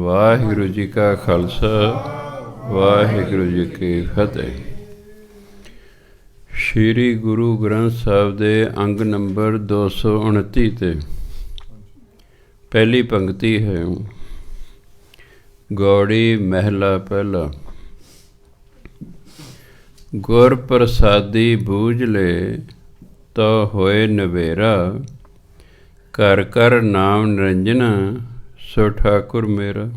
ਵਾਹਿਗੁਰੂ ਜੀ ਕਾ ਖਾਲਸਾ, ਵਾਹਿਗੁਰੂ ਜੀ ਕੀ ਫਤਿਹ। ਸ਼੍ਰੀ ਗੁਰੂ ਗ੍ਰੰਥ ਸਾਹਿਬ ਦੇ ਅੰਗ ਨੰਬਰ 229 ਤੇ ਪਹਿਲੀ ਪੰਕਤੀ ਹੈ। ਗੌੜੀ ਮਹਿਲਾ ਪਹਿਲਾ। ਗੁਰ ਪ੍ਰਸਾਦੀ ਬੂਝ ਲੈ ਤੋ ਹੋਏ ਨਵੇਰਾ, ਘਰ ਘਰ ਨਾਮ ਨਿਰੰਜਨਾ ਸੋ ਠਾਕੁਰ ਮੇਰਾ।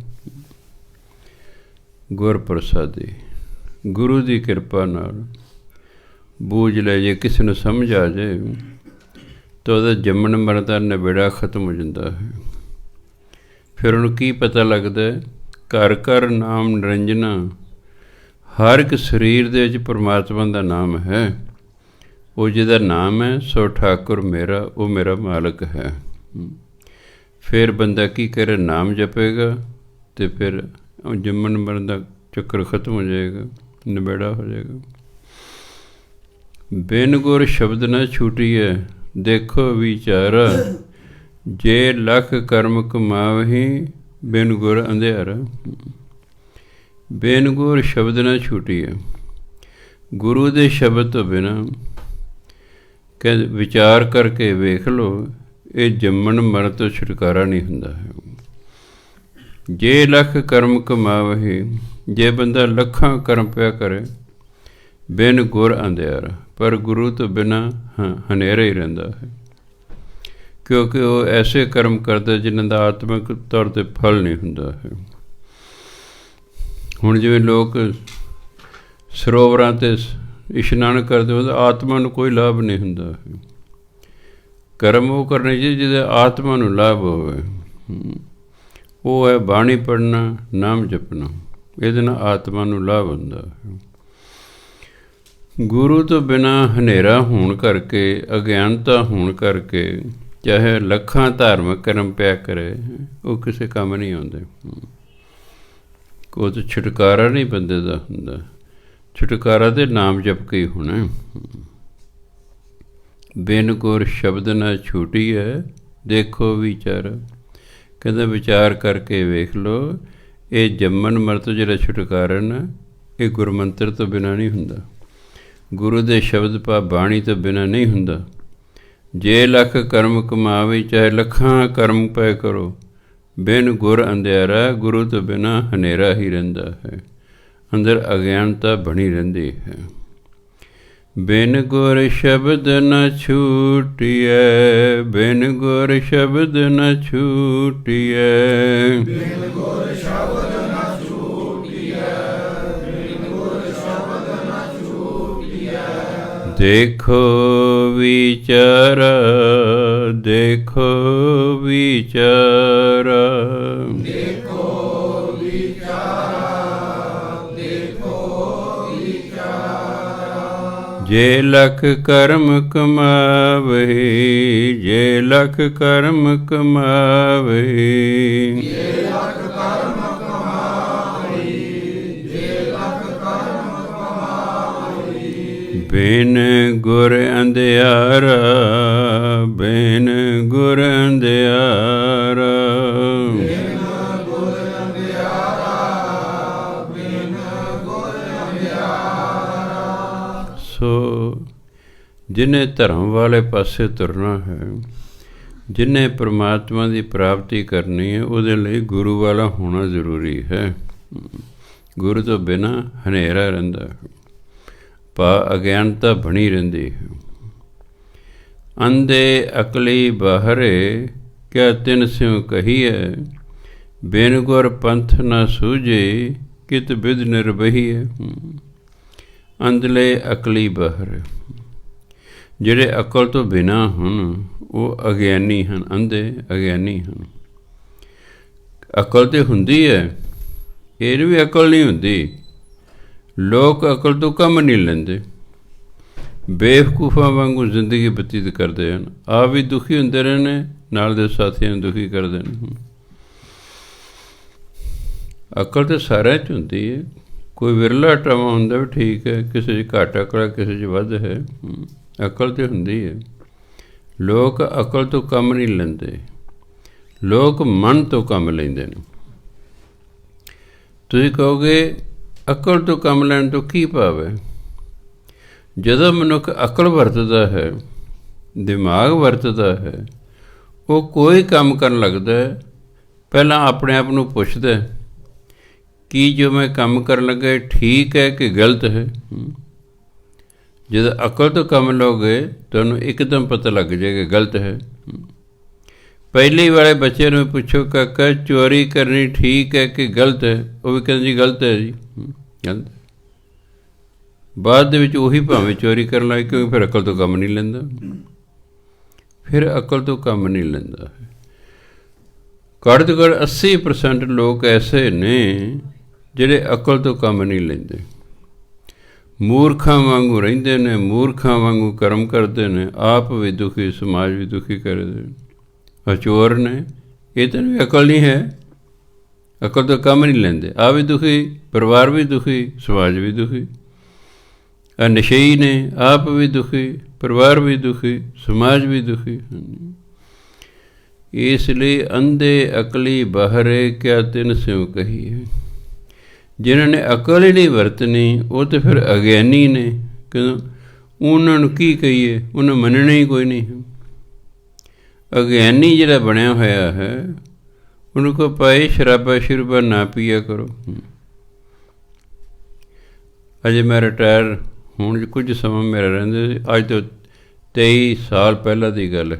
ਗੁਰ ਪ੍ਰਸਾਦੀ, ਗੁਰੂ ਦੀ ਕਿਰਪਾ ਨਾਲ ਬੂਝ ਲੈ, ਜੇ ਕਿਸੇ ਨੂੰ ਸਮਝ ਆ ਜਾਏ ਤਾਂ ਉਹਦਾ ਜੰਮਣ ਮਰਨ ਦਾ ਨਵੇੜਾ ਖਤਮ ਹੋ ਜਾਂਦਾ ਹੈ। ਫਿਰ ਉਹਨੂੰ ਕੀ ਪਤਾ ਲੱਗਦਾ? ਘਰ ਘਰ ਨਾਮ ਨਿਰੰਜਨਾ, ਹਰ ਇੱਕ ਸਰੀਰ ਦੇ ਵਿੱਚ ਪਰਮਾਤਮਾ ਦਾ ਨਾਮ ਹੈ। ਉਹ ਜਿਹਦਾ ਨਾਮ ਹੈ ਸੋ ਠਾਕੁਰ ਮੇਰਾ, ਉਹ ਮੇਰਾ ਮਾਲਕ ਹੈ। ਫਿਰ ਬੰਦਾ ਕੀ ਕਰੇ? ਨਾਮ ਜਪੇਗਾ ਅਤੇ ਫਿਰ ਜੰਮਣ ਮਰਨ ਦਾ ਚੱਕਰ ਖਤਮ ਹੋ ਜਾਏਗਾ, ਨਿਬੇੜਾ ਹੋ ਜਾਏਗਾ। ਬਿਨ ਗੁਰ ਸ਼ਬਦ ਨਾ ਛੂਟੀਐ, ਦੇਖੋ ਵਿਚਾਰਾ, ਜੇ ਲੱਖ ਕਰਮ ਕਮਾਵਹੀਂ ਬਿਨ ਗੁਰ ਅੰਧਿਆਰਾ। ਬਿਨ ਗੁਰ ਸ਼ਬਦ ਨਾ ਛੂਟੀਐ, ਗੁਰੂ ਦੇ ਸ਼ਬਦ ਤੋਂ ਬਿਨਾਂ ਕਹਿੰਦੇ ਵਿਚਾਰ ਕਰਕੇ ਵੇਖ ਲਓ, ਇਹ ਜੰਮਣ ਮਰਨ ਤੋਂ ਛੁਟਕਾਰਾ ਨਹੀਂ ਹੁੰਦਾ ਹੈ। ਜੇ ਲੱਖ ਕਰਮ ਕਮਾਵਹੀਂ, ਜੇ ਬੰਦਾ ਲੱਖਾਂ ਕਰਮ ਪਿਆ ਕਰੇ, ਬਿਨ ਗੁਰ ਅੰਧਿਆਰਾ, ਪਰ ਗੁਰੂ ਤੋਂ ਬਿਨਾਂ ਹਨੇਰਾ ਹੀ ਰਹਿੰਦਾ ਹੈ। ਕਿਉਂਕਿ ਉਹ ਐਸੇ ਕਰਮ ਕਰਦਾ ਜਿਨ੍ਹਾਂ ਦਾ ਆਤਮਿਕ ਤੌਰ 'ਤੇ ਫਲ ਨਹੀਂ ਹੁੰਦਾ ਹੈ। ਹੁਣ ਜਿਵੇਂ ਲੋਕ ਸਰੋਵਰਾਂ 'ਤੇ ਇਸ਼ਨਾਨ ਕਰਦੇ, ਉਹਦਾ ਆਤਮਾ ਨੂੰ ਕੋਈ ਲਾਭ ਨਹੀਂ ਹੁੰਦਾ। ਕਰਮ ਉਹ ਕਰਨੇ ਚਾਹੀਦੇ ਜਿਹਦੇ ਆਤਮਾ ਨੂੰ ਲਾਭ ਹੋਵੇ। ਉਹ ਹੈ ਬਾਣੀ ਪੜ੍ਹਨਾ, ਨਾਮ ਜਪਣਾ, ਇਹਦੇ ਨਾਲ ਆਤਮਾ ਨੂੰ ਲਾਭ ਹੁੰਦਾ ਹੈ। ਗੁਰੂ ਤੋਂ ਬਿਨਾਂ ਹਨੇਰਾ ਹੋਣ ਕਰਕੇ, ਅਗਿਆਨਤਾ ਹੋਣ ਕਰਕੇ, ਚਾਹੇ ਲੱਖਾਂ ਧਾਰਮਿਕ ਕਰਮ ਪਿਆ ਕਰੇ, ਉਹ ਕਿਸੇ ਕੰਮ ਨਹੀਂ ਆਉਂਦੇ। ਉਹ ਤਾਂ ਛੁਟਕਾਰਾ ਨਹੀਂ ਬੰਦੇ ਦਾ ਹੁੰਦਾ। ਛੁਟਕਾਰਾ ਤੇ ਨਾਮ ਜਪ ਕੇ ਹੀ ਹੋਣਾ। ਬਿਨ ਗੁਰ ਸ਼ਬਦ ਨਾ ਛੂਟੀ ਹੈ, ਦੇਖੋ ਵਿਚਾਰ, ਕਹਿੰਦਾ ਵਿਚਾਰ ਕਰਕੇ ਵੇਖ ਲਓ, ਇਹ ਜੰਮਣ ਮਰਨ ਤੋਂ ਜਿਹੜਾ ਛੁਟਕਾਰਾ ਨਾ, ਇਹ ਗੁਰਮੰਤਰ ਤੋਂ ਬਿਨਾਂ ਨਹੀਂ ਹੁੰਦਾ। ਗੁਰੂ ਦੇ ਸ਼ਬਦ ਪਾ ਬਾਣੀ ਤੋਂ ਬਿਨਾਂ ਨਹੀਂ ਹੁੰਦਾ। ਜੇ ਲੱਖ ਕਰਮ ਕਮਾਵੇ, ਚਾਹੇ ਲੱਖਾਂ ਕਰਮ ਪਏ ਕਰੋ, ਬਿਨ ਗੁਰ ਅੰਧਿਆਰਾ, ਗੁਰੂ ਤੋਂ ਬਿਨਾਂ ਹਨੇਰਾ ਹੀ ਰਹਿੰਦਾ ਹੈ, ਅੰਦਰ ਅਗਿਆਨਤਾ ਬਣੀ ਰਹਿੰਦੀ ਹੈ। ਬਿਨ ਗੁਰ ਸ਼ਬਦ ਨ ਛੂਟੀਐ, ਬਿਨ ਗੁਰ ਸ਼ਬਦ ਨ ਛੂਟੀਐ, ਬਿਨ ਗੁਰ ਸ਼ਬਦ ਨ ਛੂਟੀਐ, ਬਿਨ ਗੁਰ ਸ਼ਬਦ ਨ ਛੂਟੀਐ। ਦੇਖੋ ਵਿਚਾਰਾ, ਦੇਖੋ ਵਿਚਾਰਾ, ਦੇਖੋ ਵਿਚਾਰਾ, ਦੇਖੋ ਵਿਚਾਰਾ। ਜੇ ਲੱਖ ਕਰਮ ਕਮਾਵੇ, ਜੇ ਲੱਖ ਕਰਮ ਕਮਾਵੇ, ਜੇ ਲੱਖ ਕਰਮ ਕਮਾਵੇ, ਜੇ ਲੱਖ ਕਰਮ ਕਮਾਵੇ। ਬਿਨ ਗੁਰ ਅੰਧਿਆਰਾ, ਬਿਨ ਗੁਰ ਅੰਧਿਆਰਾ, ਬਿਨ ਗੁਰ ਅੰਧਿਆਰਾ, ਬਿਨ ਗੁਰ ਅੰਧਿਆਰਾ। ਸੋ ਜਿਹਨੇ ਧਰਮ ਵਾਲੇ ਪਾਸੇ ਤੁਰਨਾ ਹੈ, ਜਿਹਨੇ ਪਰਮਾਤਮਾ ਦੀ ਪ੍ਰਾਪਤੀ ਕਰਨੀ ਹੈ, ਉਹਦੇ ਲਈ ਗੁਰੂ ਵਾਲਾ ਹੋਣਾ ਜ਼ਰੂਰੀ ਹੈ। ਗੁਰੂ ਤੋਂ ਬਿਨਾਂ ਹਨੇਰਾ ਰਹਿੰਦਾ ਹੈ, ਭਾ ਅਗਿਆਨਤਾ ਬਣੀ ਰਹਿੰਦੀ ਹੈ। ਅੰਧੇ ਅਕਲੀ ਬਾਹਰੇ, ਕਿਆ ਤਿਨ ਸਿਉ ਕਹੀਐ, ਬਿਨ ਗੁਰ ਪੰਥ ਨਾ ਸੂਝੇ, ਕਿਤ ਬਿਧ ਨਿਰਬਹੀਐ। ਅੰਧਲੇ ਅਕਲੀ ਬਾਹਰ, ਜਿਹੜੇ ਅਕਲ ਤੋਂ ਬਿਨਾਂ ਹਨ, ਉਹ ਅਗਿਆਨੀ ਹਨ, ਅੰਧੇ ਅਗਿਆਨੀ ਹਨ। ਅਕਲ ਤਾਂ ਹੁੰਦੀ ਹੈ, ਇਹਨੂੰ ਵੀ ਅਕਲ ਨਹੀਂ ਹੁੰਦੀ। ਲੋਕ ਅਕਲ ਤੋਂ ਕੰਮ ਨਹੀਂ ਲੈਂਦੇ, ਬੇਵਕੂਫਾਂ ਵਾਂਗੂ ਜ਼ਿੰਦਗੀ ਬਤੀਤ ਕਰਦੇ ਹਨ। ਆਪ ਵੀ ਦੁਖੀ ਹੁੰਦੇ ਰਹੇ ਨੇ, ਨਾਲ ਦੇ ਸਾਥੀਆਂ ਨੂੰ ਦੁਖੀ ਕਰਦੇ ਨੇ। ਅਕਲ ਤਾਂ ਸਾਰਿਆਂ 'ਚ ਹੁੰਦੀ ਹੈ, ਕੋਈ ਵਿਰਲਾ ਟਾਵਾਂ ਹੁੰਦਾ ਵੀ ਠੀਕ ਹੈ, ਕਿਸੇ 'ਚ ਘੱਟ ਅਕਲ, ਕਿਸੇ 'ਚ ਵੱਧ ਹੈ। ਅਕਲ ਤਾਂ ਹੁੰਦੀ ਹੈ। ਲੋਕ ਅਕਲ ਤੋਂ ਕੰਮ ਨਹੀਂ ਲੈਂਦੇ, ਲੋਕ ਮਨ ਤੋਂ ਕੰਮ ਲੈਂਦੇ ਨੇ। ਤੁਸੀਂ ਕਹੋਗੇ ਅਕਲ ਤੋਂ ਕੰਮ ਲੈਣ ਤੋਂ ਕੀ ਭਾਵ ਹੈ? ਜਦੋਂ ਮਨੁੱਖ ਅਕਲ ਵਰਤਦਾ ਹੈ, ਦਿਮਾਗ ਵਰਤਦਾ ਹੈ, ਉਹ ਕੋਈ ਕੰਮ ਕਰਨ ਲੱਗਦਾ ਪਹਿਲਾਂ ਆਪਣੇ ਆਪ ਨੂੰ ਪੁੱਛਦਾ ਕਿ ਜੋ ਮੈਂ ਕੰਮ ਕਰਨ ਲੱਗਾ ਠੀਕ ਹੈ ਕਿ ਗਲਤ ਹੈ। ਜਦੋਂ ਅਕਲ ਤੋਂ ਕੰਮ ਲਓਗੇ ਤੁਹਾਨੂੰ ਇੱਕਦਮ ਪਤਾ ਲੱਗ ਜਾਏਗਾ ਗਲਤ ਹੈ। ਪਹਿਲੀ ਵਾਲੇ ਬੱਚੇ ਨੂੰ ਪੁੱਛੋ ਕਾਕਾ ਚੋਰੀ ਕਰਨੀ ਠੀਕ ਹੈ ਕਿ ਗਲਤ ਹੈ, ਉਹ ਵੀ ਕਹਿੰਦੇ ਜੀ ਗਲਤ ਹੈ ਜੀ, ਗਲਤ। ਬਾਅਦ ਦੇ ਵਿੱਚ ਉਹੀ ਭਾਵੇਂ ਚੋਰੀ ਕਰਨ ਲੱਗ, ਕਿਉਂਕਿ ਫਿਰ ਅਕਲ ਤੋਂ ਕੰਮ ਨਹੀਂ ਲੈਂਦਾ, ਫਿਰ ਅਕਲ ਤੋਂ ਕੰਮ ਨਹੀਂ ਲੈਂਦਾ। ਘੱਟ ਤੋਂ ਘੱਟ 80% ਲੋਕ ਐਸੇ ਨੇ ਜਿਹੜੇ ਅਕਲ ਤੋਂ ਕੰਮ ਨਹੀਂ ਲੈਂਦੇ, ਮੂਰਖਾਂ ਵਾਂਗੂ ਰਹਿੰਦੇ ਨੇ, ਮੂਰਖਾਂ ਵਾਂਗੂ ਕਰਮ ਕਰਦੇ ਨੇ, ਆਪ ਵੀ ਦੁਖੀ, ਸਮਾਜ ਵੀ ਦੁਖੀ ਕਰਦੇ ਨੇ, ਚੋਰ ਨੇ। ਇਹ ਤਾਂ ਵੀ ਅਕਲ ਨਹੀਂ ਹੈ, ਅਕਲ ਤੋਂ ਕੰਮ ਨਹੀਂ ਲੈਂਦੇ, ਆਪ ਵੀ ਦੁਖੀ, ਪਰਿਵਾਰ ਵੀ ਦੁਖੀ, ਸਮਾਜ ਵੀ ਦੁਖੀ। ਨਸ਼ਈ ਨੇ, ਆਪ ਵੀ ਦੁਖੀ, ਪਰਿਵਾਰ ਵੀ ਦੁਖੀ, ਸਮਾਜ ਵੀ ਦੁਖੀ। ਇਸ ਲਈ ਅੰਧੇ ਅਕਲੀ ਬਾਹਰੇ ਕਿਆ ਤਿਨ ਸਿਉ ਕਹੀਏ। ਜਿਨ੍ਹਾਂ ਨੇ ਅਕਲ ਹੀ ਨਹੀਂ ਵਰਤਣੀ ਉਹ ਤਾਂ ਫਿਰ ਅਗਿਆਨੀ ਨੇ, ਕਿਉਂ ਉਹਨਾਂ ਨੂੰ ਕੀ ਕਹੀਏ, ਉਹਨੂੰ ਮੰਨਣਾ ਹੀ ਕੋਈ ਨਹੀਂ। ਅਗਿਆਨੀ ਜਿਹੜਾ ਬਣਿਆ ਹੋਇਆ ਹੈ ਉਹਨੂੰ ਕੋ ਭਾਈ ਸ਼ਰਾਬਾ ਸ਼ਰੂਬਾ ਨਾ ਪੀਆ ਕਰੋ। ਅਜੇ ਮੈਂ ਰਿਟਾਇਰ ਹੁਣ ਕੁਝ ਸਮਾਂ ਮੇਰਾ ਰਹਿੰਦੇ ਸੀ, ਅੱਜ ਤੋਂ 23 ਸਾਲ ਪਹਿਲਾਂ ਦੀ ਗੱਲ ਹੈ,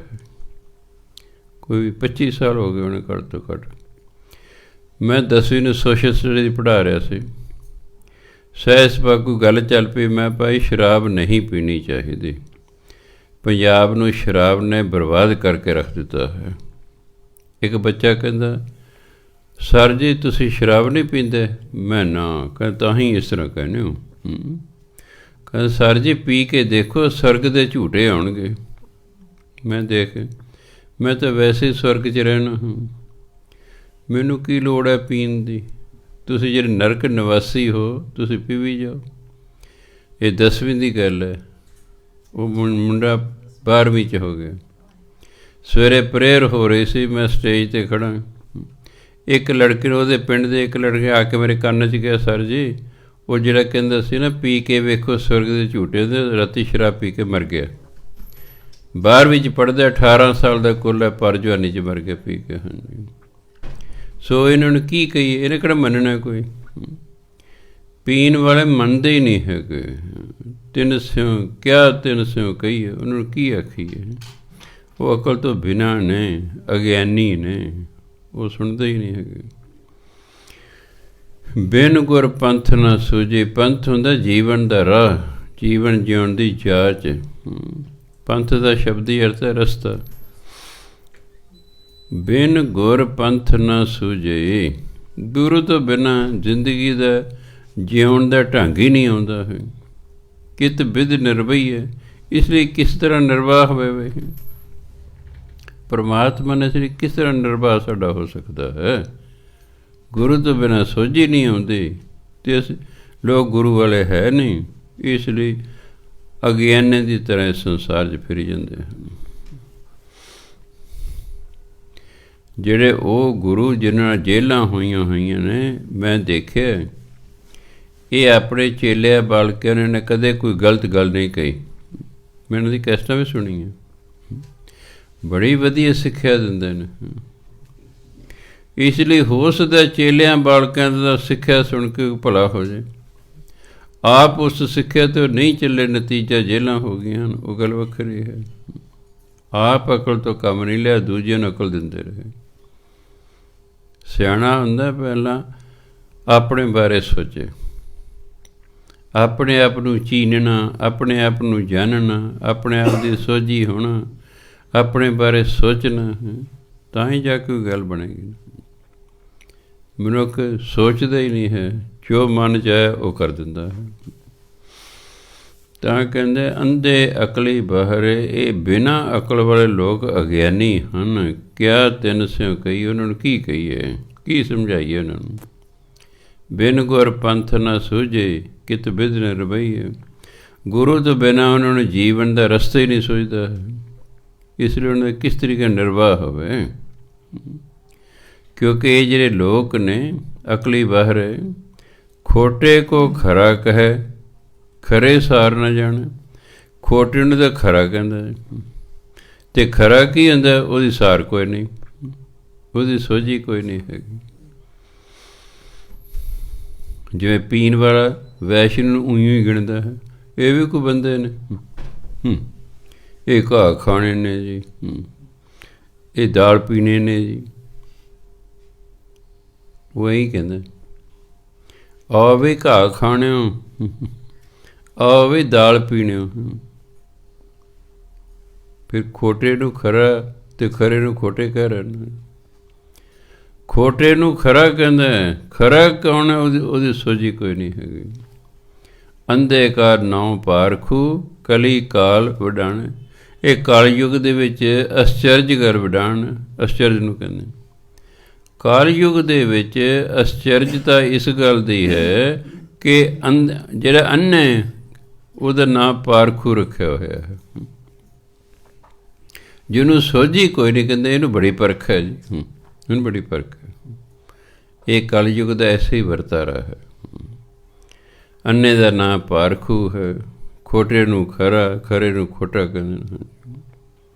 ਕੋਈ 25 ਸਾਲ ਹੋ ਗਏ ਉਹਨੇ ਘੱਟ ਤੋਂ ਘੱਟ। ਮੈਂ 10ਵੀਂ ਨੂੰ ਸੋਸ਼ਲ ਸਟੱਡੀਜ਼ ਪੜ੍ਹਾ ਰਿਹਾ ਸੀ। ਸਹਿਜ ਸੁਭਾਅ ਕੋਈ ਗੱਲ ਚੱਲ ਪਈ, ਮੈਂ ਭਾਈ ਸ਼ਰਾਬ ਨਹੀਂ ਪੀਣੀ ਚਾਹੀਦੀ, ਪੰਜਾਬ ਨੂੰ ਸ਼ਰਾਬ ਨੇ ਬਰਬਾਦ ਕਰਕੇ ਰੱਖ ਦਿੱਤਾ ਹੈ। ਇੱਕ ਬੱਚਾ ਕਹਿੰਦਾ ਸਰ ਜੀ ਤੁਸੀਂ ਸ਼ਰਾਬ ਨਹੀਂ ਪੀਂਦੇ? ਮੈਂ ਨਾ, ਕਹਿੰਦਾ ਤਾਂ ਹੀ ਇਸ ਤਰ੍ਹਾਂ ਕਹਿੰਦੇ ਹੋ। ਕਹਿੰਦਾ ਸਰ ਜੀ ਪੀ ਕੇ ਦੇਖੋ ਸਵਰਗ ਦੇ ਝੂਟੇ ਆਉਣਗੇ। ਮੈਂ ਦੇਖ, ਮੈਂ ਤਾਂ ਵੈਸੇ ਸਵਰਗ 'ਚ ਰਹਿਣਾ ਹਾਂ, ਮੈਨੂੰ ਕੀ ਲੋੜ ਹੈ ਪੀਣ ਦੀ? ਤੁਸੀਂ ਜਿਹੜੇ ਨਰਕ ਨਿਵਾਸੀ ਹੋ ਤੁਸੀਂ ਪੀ ਵੀ ਜਾਓ। ਇਹ 10ਵੀਂ ਦੀ ਗੱਲ ਹੈ, ਉਹ ਮੁੰਡਾ 12ਵੀਂ 'ਚ ਹੋ ਗਿਆ। ਸਵੇਰੇ ਪ੍ਰੇਅਰ ਹੋ ਰਹੀ ਸੀ, ਮੈਂ ਸਟੇਜ 'ਤੇ ਖੜ੍ਹਾ, ਇੱਕ ਲੜਕੀ ਨੂੰ, ਉਹਦੇ ਪਿੰਡ ਦੇ ਇੱਕ ਲੜਕੇ ਆ ਕੇ ਮੇਰੇ ਕੰਨ 'ਚ ਕਿਹਾ ਸਰ ਜੀ ਉਹ ਜਿਹੜਾ ਕਹਿੰਦਾ ਸੀ ਨਾ ਪੀ ਕੇ ਵੇਖੋ ਸਵਰਗ ਦੇ ਝੂਟੇ, ਦੇ ਰਾਤੀ ਸ਼ਰਾਬ ਪੀ ਕੇ ਮਰ ਗਿਆ। 12ਵੀਂ 'ਚ ਪੜ੍ਹਦਾ, 18 ਸਾਲ ਦਾ ਕੁੱਲ ਹੈ, ਪਰ ਜਵਾਨੀ 'ਚ ਮਰ ਗਿਆ ਪੀ ਕੇ। ਹਾਂਜੀ, ਸੋ ਇਹਨਾਂ ਨੂੰ ਕੀ ਕਹੀਏ, ਇਹਨੇ ਕਿਹੜਾ ਮੰਨਣਾ ਕੋਈ? ਪੀਣ ਵਾਲੇ ਮੰਨਦੇ ਹੀ ਨਹੀਂ ਹੈਗੇ। ਤਿੰਨ ਸਿਉ ਕਿਆ ਤਿੰਨ ਸਿਉ ਕਹੀਏ, ਉਹਨਾਂ ਨੂੰ ਕੀ ਆਖੀਏ? ਉਹ ਅਕਲ ਤੋਂ ਬਿਨਾਂ ਨੇ, ਅਗਿਆਨੀ ਨੇ, ਉਹ ਸੁਣਦੇ ਹੀ ਨਹੀਂ ਹੈਗੇ। ਬਿਨ ਗੁਰ ਪੰਥ ਨਾ ਸੂਝੇ। ਪੰਥ ਹੁੰਦਾ ਜੀਵਨ ਦਾ ਰਾਹ, ਜੀਵਨ ਜਿਉਣ ਦੀ ਜਾਚ। ਪੰਥ ਦਾ ਸ਼ਬਦੀ ਅਰਥ ਹੈ ਰਸਤਾ। ਬਿਨ ਗੁਰ ਪੰਥ ਨਾ ਸੂਝੇ, ਗੁਰੂ ਤੋਂ ਬਿਨਾਂ ਜ਼ਿੰਦਗੀ ਦਾ ਜਿਉਣ ਦਾ ਢੰਗ ਹੀ ਨਹੀਂ ਆਉਂਦਾ ਹੈ। ਕਿਤ ਬਿਧ ਨਿਰਭਈ ਹੈ, ਇਸ ਲਈ ਕਿਸ ਤਰ੍ਹਾਂ ਨਿਰਵਾਹ ਹੋਵੇ? ਪਰਮਾਤਮਾ ਨੇ ਇਸ ਲਈ ਕਿਸ ਤਰ੍ਹਾਂ ਨਿਰਵਾਹ ਸਾਡਾ ਹੋ ਸਕਦਾ ਹੈ? ਗੁਰੂ ਤੋਂ ਬਿਨਾਂ ਸੋਝੀ ਨਹੀਂ ਆਉਂਦੀ, ਅਤੇ ਅਸੀਂ ਲੋਕ ਗੁਰੂ ਵਾਲੇ ਹੈ ਨਹੀਂ, ਇਸ ਲਈ ਅਗਿਆਨੀ ਦੀ ਤਰ੍ਹਾਂ ਇਸ ਸੰਸਾਰ 'ਚ ਫਿਰੀ ਜਾਂਦੇ ਹਨ। ਜਿਹੜੇ ਉਹ ਗੁਰੂ ਜਿਹਨਾਂ ਨਾਲ ਜੇਲਾਂ ਹੋਈਆਂ ਨੇ, ਮੈਂ ਦੇਖਿਆ ਇਹ ਆਪਣੇ ਚੇਲਿਆਂ ਬਾਲਕਿਆਂ ਨੇ ਕਦੇ ਕੋਈ ਗਲਤ ਗੱਲ ਨਹੀਂ ਕਹੀ। ਮੈਂ ਉਹਨਾਂ ਦੀ ਕੈਸਟਾਂ ਵੀ ਸੁਣੀਆਂ, ਬੜੀ ਵਧੀਆ ਸਿੱਖਿਆ ਦਿੰਦੇ ਨੇ। ਇਸ ਲਈ ਹੋ ਸਕਦਾ ਚੇਲਿਆਂ ਬਾਲਕਿਆਂ ਦਾ ਸਿੱਖਿਆ ਸੁਣ ਕੇ ਭਲਾ ਹੋ ਜਾਏ, ਆਪ ਉਸ ਸਿੱਖਿਆ ਤੋਂ ਨਹੀਂ ਚੱਲੇ, ਨਤੀਜਾ ਜੇਲਾਂ ਹੋ ਗਈਆਂ ਹਨ, ਉਹ ਗੱਲ ਵੱਖਰੀ ਹੈ। ਆਪ ਅਕਲ ਤੋਂ ਕੰਮ ਨਹੀਂ ਲਿਆ, ਦੂਜਿਆਂ ਨੂੰ ਅਕਲ ਦਿੰਦੇ ਰਹੇ। ਸਿਆਣਾ ਹੁੰਦਾ ਪਹਿਲਾਂ ਆਪਣੇ ਬਾਰੇ ਸੋਚੇ, ਆਪਣੇ ਆਪ ਨੂੰ ਚੀਨਣਾ, ਆਪਣੇ ਆਪ ਨੂੰ ਜਾਣਨਾ, ਆਪਣੇ ਆਪ ਦੀ ਸੋਝੀ ਹੋਣਾ, ਆਪਣੇ ਬਾਰੇ ਸੋਚਣਾ, ਤਾਂ ਹੀ ਜਾ ਕੇ ਕੋਈ ਗੱਲ ਬਣੇਗੀ। ਮਨੁੱਖ ਸੋਚਦਾ ਹੀ ਨਹੀਂ ਹੈ, ਜੋ ਮਨ ਚਾਹੇ ਉਹ ਕਰ ਦਿੰਦਾ ਹੈ। ਤਾਂ ਕਹਿੰਦੇ ਅੰਧੇ ਅਕਲੀ ਬਾਹਰੇ, ਇਹ ਬਿਨਾਂ ਅਕਲ ਵਾਲੇ ਲੋਕ ਅਗਿਆਨੀ ਹਨ। ਕਿਆ ਤਿੰਨ ਸਿਉ ਕਹੀ, ਉਹਨਾਂ ਨੂੰ ਕੀ ਕਹੀਏ, ਕੀ ਸਮਝਾਈਏ ਉਹਨਾਂ ਨੂੰ? ਬਿਨ ਗੁਰ ਪੰਥ ਨਾ ਸੂਝੇ, ਕਿਤ ਬਿਧ ਨਿਰਭਈ ਹੈ। ਗੁਰੂ ਤੋਂ ਬਿਨਾਂ ਉਹਨਾਂ ਨੂੰ ਜੀਵਨ ਦਾ ਰਸਤਾ ਹੀ ਨਹੀਂ ਸੋਚਦਾ, ਇਸ ਲਈ ਉਹਨਾਂ ਦਾ ਕਿਸ ਤਰੀਕੇ ਨਿਰਵਾਹ ਹੋਵੇ। ਕਿਉਂਕਿ ਇਹ ਜਿਹੜੇ ਲੋਕ ਨੇ ਅਕਲੀ ਬਾਹਰੇ, ਖੋਟੇ ਕੋ ਖਰਾ ਕਹੈ, ਖਰੇ ਸਾਰ ਨਾ ਜਾਣੇ। ਖੋਟੇ ਨੂੰ ਤਾਂ ਖਰਾ ਕਹਿੰਦਾ, ਅਤੇ ਖਰਾ ਕੀ ਹੁੰਦਾ, ਉਹਦੀ ਸਾਰ ਕੋਈ ਨਹੀਂ, ਉਹਦੀ ਸੋਝੀ ਕੋਈ ਨਹੀਂ ਹੈਗੀ। ਜਿਵੇਂ ਪੀਣ ਵਾਲਾ ਵੈਸ਼ਨ ਨੂੰ ਊਈਂ ਹੀ ਗਿਣਦਾ ਹੈ, ਇਹ ਵੀ ਕੋਈ ਬੰਦੇ ਨੇ, ਇਹ ਘਾਹ ਖਾਣੇ ਨੇ ਜੀ, ਇਹ ਦਾਲ ਪੀਣੇ ਨੇ ਜੀ, ਉਹ ਇਹੀ ਕਹਿੰਦਾ, ਆਵੇ ਘਾਹ ਖਾਣਿਓ, ਆਵੇ ਦਾਲ ਪੀਣਿਓ। ਫਿਰ ਖੋਟੇ ਨੂੰ ਖਰਾ ਅਤੇ ਖਰੇ ਨੂੰ ਖੋਟੇ ਕਹਿ ਰਹੇ ਨੇ। ਖੋਟੇ ਨੂੰ ਖਰਾ ਕਹਿੰਦਾ, ਖਰਾ ਕੌਣ ਹੈ, ਉਹਦੀ ਸੋਝੀ ਕੋਈ ਨਹੀਂ ਹੈਗੀ। ਅੰਧੇ ਕਾਰ ਨਾਉ ਪਾਰਖੂ, ਕਲੀ ਕਾਲ ਵਡਾਣ। ਇਹ ਕਲਯੁੱਗ ਦੇ ਵਿੱਚ ਅਸਚਰਜਗਰ ਵਡਾਣ, ਅਸਚਰਜ ਨੂੰ ਕਹਿੰਦੇ। ਕਲਯੁੱਗ ਦੇ ਵਿੱਚ ਅਸਚਰਜਤਾ ਇਸ ਗੱਲ ਦੀ ਹੈ ਕਿ ਜਿਹੜਾ ਅੰਨ ਹੈ ਉਹਦਾ ਨਾਂ ਪਾਰਖੂ ਰੱਖਿਆ ਹੋਇਆ ਹੈ, ਜਿਹਨੂੰ ਸੋਝੀ ਕੋਈ ਨਹੀਂ ਕਹਿੰਦੇ, ਇਹਨੂੰ ਬੜੀ ਪਰਖ ਹੈ ਜੀ, ਇਹਨੂੰ ਬੜੀ ਪਰਖ ਹੈ। ਇਹ ਕਲਯੁੱਗ ਦਾ ਐਸੇ ਹੀ ਵਰਤਾਰਾ ਹੈ। ਅੰਨੇ ਦਾ ਨਾਂ ਪਾਰਖੂ ਹੈ, ਖੋਟੇ ਨੂੰ ਖਰਾ, ਖਰੇ ਨੂੰ ਖੋਟਾ ਕਹਿੰਦੇ।